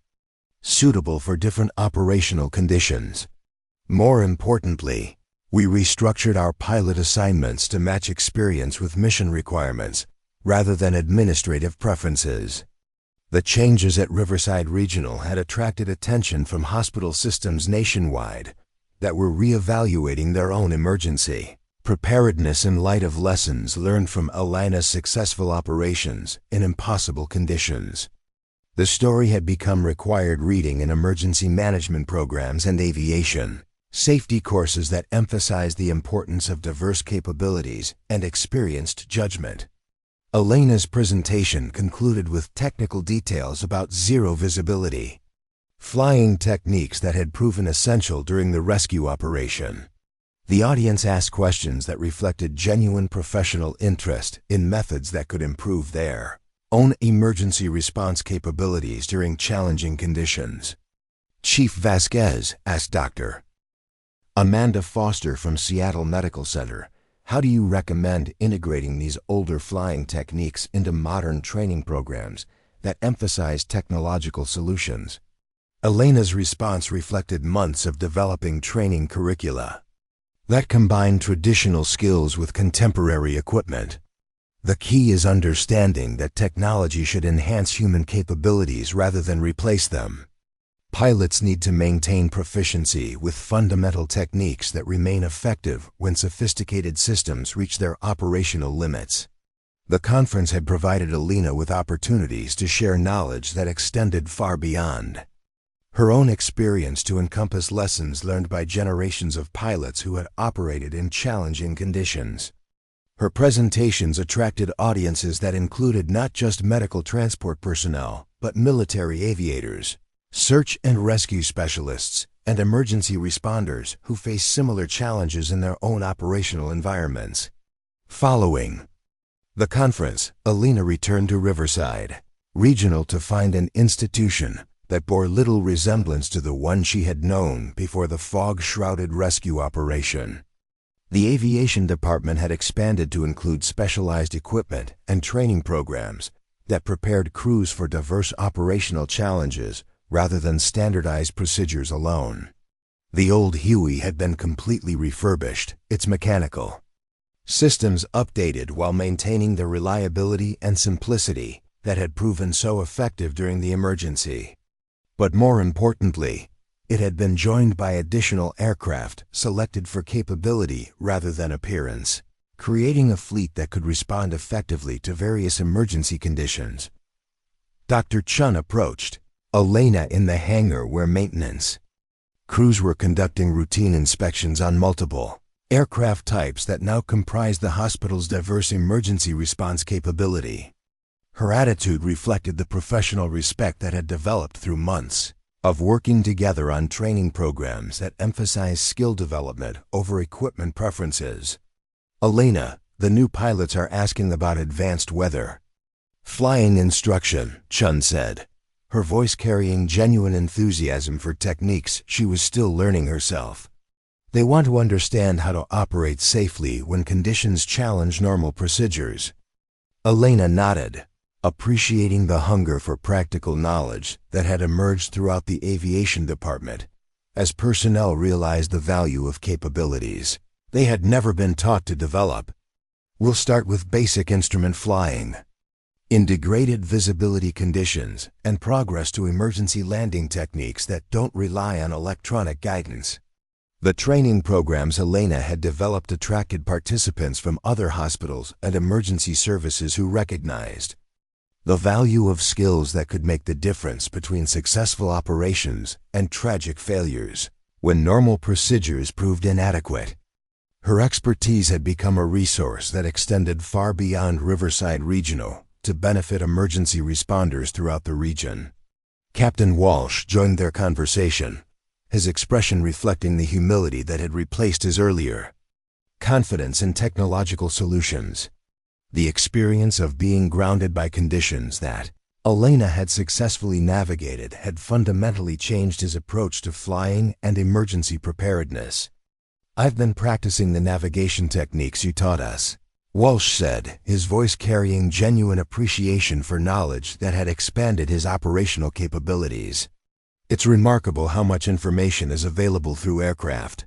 suitable for different operational conditions. More importantly, we restructured our pilot assignments to match experience with mission requirements, rather than administrative preferences. The changes at Riverside Regional had attracted attention from hospital systems nationwide that were reevaluating their own emergency preparedness in light of lessons learned from Elena's successful operations in impossible conditions. The story had become required reading in emergency management programs and aviation safety courses that emphasized the importance of diverse capabilities and experienced judgment. Elena's presentation concluded with technical details about zero visibility, flying techniques that had proven essential during the rescue operation. The audience asked questions that reflected genuine professional interest in methods that could improve their own emergency response capabilities during challenging conditions. Chief Vasquez asked Dr. Amanda Foster from Seattle Medical Center, how do you recommend integrating these older flying techniques into modern training programs that emphasize technological solutions? Elena's response reflected months of developing training curricula that combined traditional skills with contemporary equipment. The key is understanding that technology should enhance human capabilities rather than replace them. Pilots need to maintain proficiency with fundamental techniques that remain effective when sophisticated systems reach their operational limits. The conference had provided Elena with opportunities to share knowledge that extended far beyond her own experience to encompass lessons learned by generations of pilots who had operated in challenging conditions. Her presentations attracted audiences that included not just medical transport personnel, but military aviators, search and rescue specialists, and emergency responders who face similar challenges in their own operational environments. Following the conference, Elena returned to Riverside Regional to find an institution that bore little resemblance to the one she had known before the fog-shrouded rescue operation. The aviation department had expanded to include specialized equipment and training programs that prepared crews for diverse operational challenges rather than standardized procedures alone. The old Huey had been completely refurbished, its mechanical systems updated while maintaining the reliability and simplicity that had proven so effective during the emergency. But more importantly, it had been joined by additional aircraft selected for capability rather than appearance, creating a fleet that could respond effectively to various emergency conditions. Dr. Chun approached Elena in the hangar where maintenance crews were conducting routine inspections on multiple aircraft types that now comprised the hospital's diverse emergency response capability. Her attitude reflected the professional respect that had developed through months of working together on training programs that emphasized skill development over equipment preferences. Elena, the new pilots are asking about advanced weather flying instruction, Chun said, her voice carrying genuine enthusiasm for techniques she was still learning herself. They want to understand how to operate safely when conditions challenge normal procedures. Elena nodded, appreciating the hunger for practical knowledge that had emerged throughout the aviation department as personnel realized the value of capabilities they had never been taught to develop. We'll start with basic instrument flying in degraded visibility conditions and progress to emergency landing techniques that don't rely on electronic guidance. The training programs Elena had developed attracted participants from other hospitals and emergency services who recognized the value of skills that could make the difference between successful operations and tragic failures when normal procedures proved inadequate. Her expertise had become a resource that extended far beyond Riverside Regional to benefit emergency responders throughout the region. Captain Walsh joined their conversation, his expression reflecting the humility that had replaced his earlier confidence in technological solutions. The experience of being grounded by conditions that Elena had successfully navigated had fundamentally changed his approach to flying and emergency preparedness. "I've been practicing the navigation techniques you taught us," Walsh said, his voice carrying genuine appreciation for knowledge that had expanded his operational capabilities. "It's remarkable how much information is available through aircraft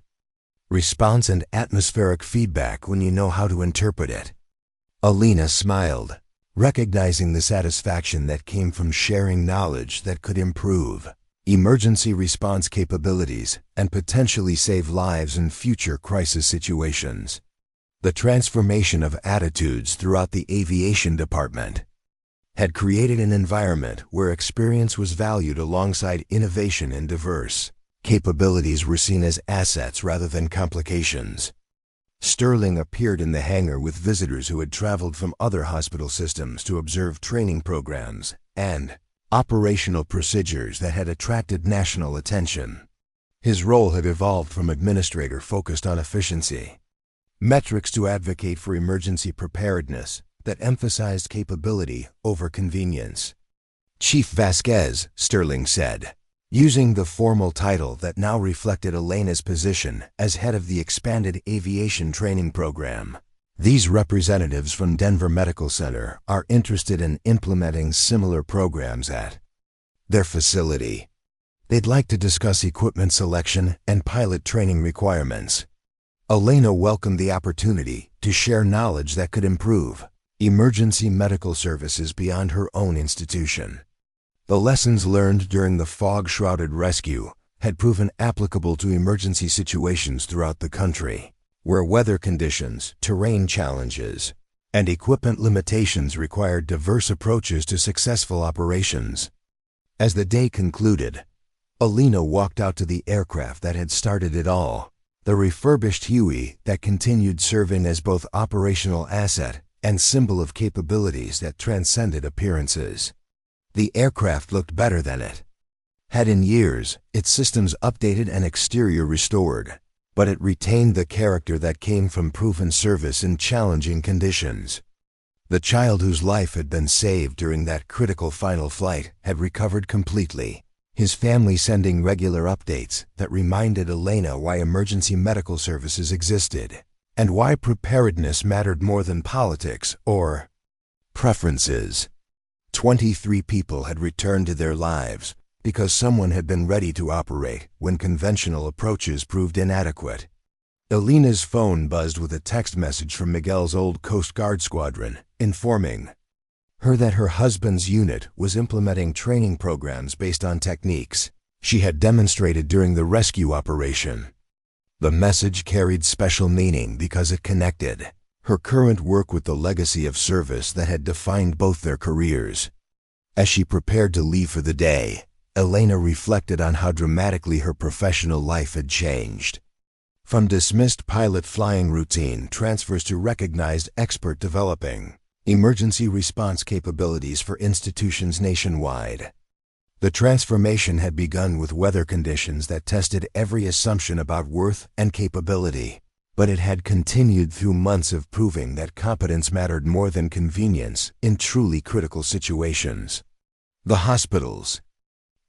response and atmospheric feedback when you know how to interpret it." Elena smiled, recognizing the satisfaction that came from sharing knowledge that could improve emergency response capabilities and potentially save lives in future crisis situations. The transformation of attitudes throughout the aviation department had created an environment where experience was valued alongside innovation, and diverse capabilities were seen as assets rather than complications. Sterling appeared in the hangar with visitors who had traveled from other hospital systems to observe training programs and operational procedures that had attracted national attention. His role had evolved from administrator focused on efficiency metrics to advocate for emergency preparedness that emphasized capability over convenience. "Chief Vasquez," Sterling said, using the formal title that now reflected Elena's position as head of the expanded aviation training program. These representatives from Denver Medical Center are interested in implementing similar programs at their facility. They'd like to discuss equipment selection and pilot training requirements. Elena welcomed the opportunity to share knowledge that could improve emergency medical services beyond her own institution. The lessons learned during the fog-shrouded rescue had proven applicable to emergency situations throughout the country, where weather conditions, terrain challenges, and equipment limitations required diverse approaches to successful operations. As the day concluded, Elena walked out to the aircraft that had started it all, the refurbished Huey that continued serving as both operational asset and symbol of capabilities that transcended appearances. The aircraft looked better than it had in years, its systems updated and exterior restored, but it retained the character that came from proven service in challenging conditions. The child whose life had been saved during that critical final flight had recovered completely, his family sending regular updates that reminded Elena why emergency medical services existed, and why preparedness mattered more than politics or preferences. 23 people had returned to their lives because someone had been ready to operate when conventional approaches proved inadequate. Elena's phone buzzed with a text message from Miguel's old Coast Guard squadron, informing her that her husband's unit was implementing training programs based on techniques she had demonstrated during the rescue operation. The message carried special meaning because it connected her current work with the legacy of service that had defined both their careers. As she prepared to leave for the day, Elena reflected on how dramatically her professional life had changed. From dismissed pilot flying routine transfers to recognized expert developing emergency response capabilities for institutions nationwide. The transformation had begun with weather conditions that tested every assumption about worth and capability, but it had continued through months of proving that competence mattered more than convenience in truly critical situations. The hospital's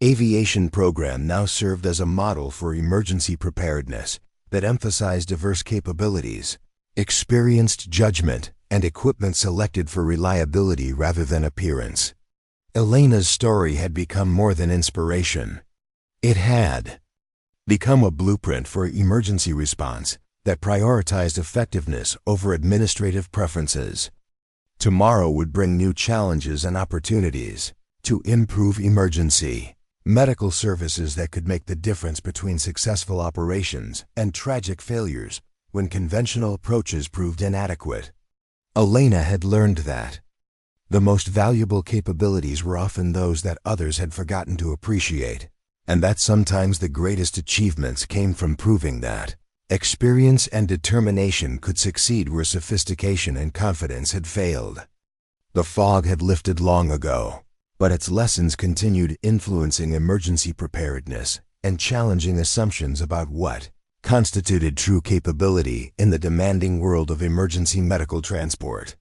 aviation program now served as a model for emergency preparedness that emphasized diverse capabilities, experienced judgment, and equipment selected for reliability rather than appearance. Elena's story had become more than inspiration. It had become a blueprint for emergency response that prioritized effectiveness over administrative preferences. Tomorrow would bring new challenges and opportunities to improve emergency medical services that could make the difference between successful operations and tragic failures when conventional approaches proved inadequate. Elena had learned that the most valuable capabilities were often those that others had forgotten to appreciate, and that sometimes the greatest achievements came from proving that experience and determination could succeed where sophistication and confidence had failed. The fog had lifted long ago, but its lessons continued influencing emergency preparedness and challenging assumptions about what constituted true capability in the demanding world of emergency medical transport.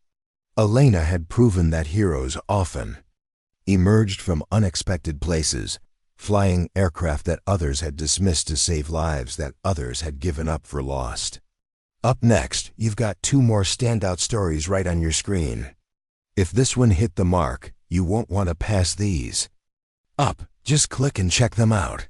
Elena had proven that heroes often emerged from unexpected places, flying aircraft that others had dismissed to save lives that others had given up for lost. Up next, you've got 2 more standout stories right on your screen. If this one hit the mark, you won't want to pass these up. Just click and check them out.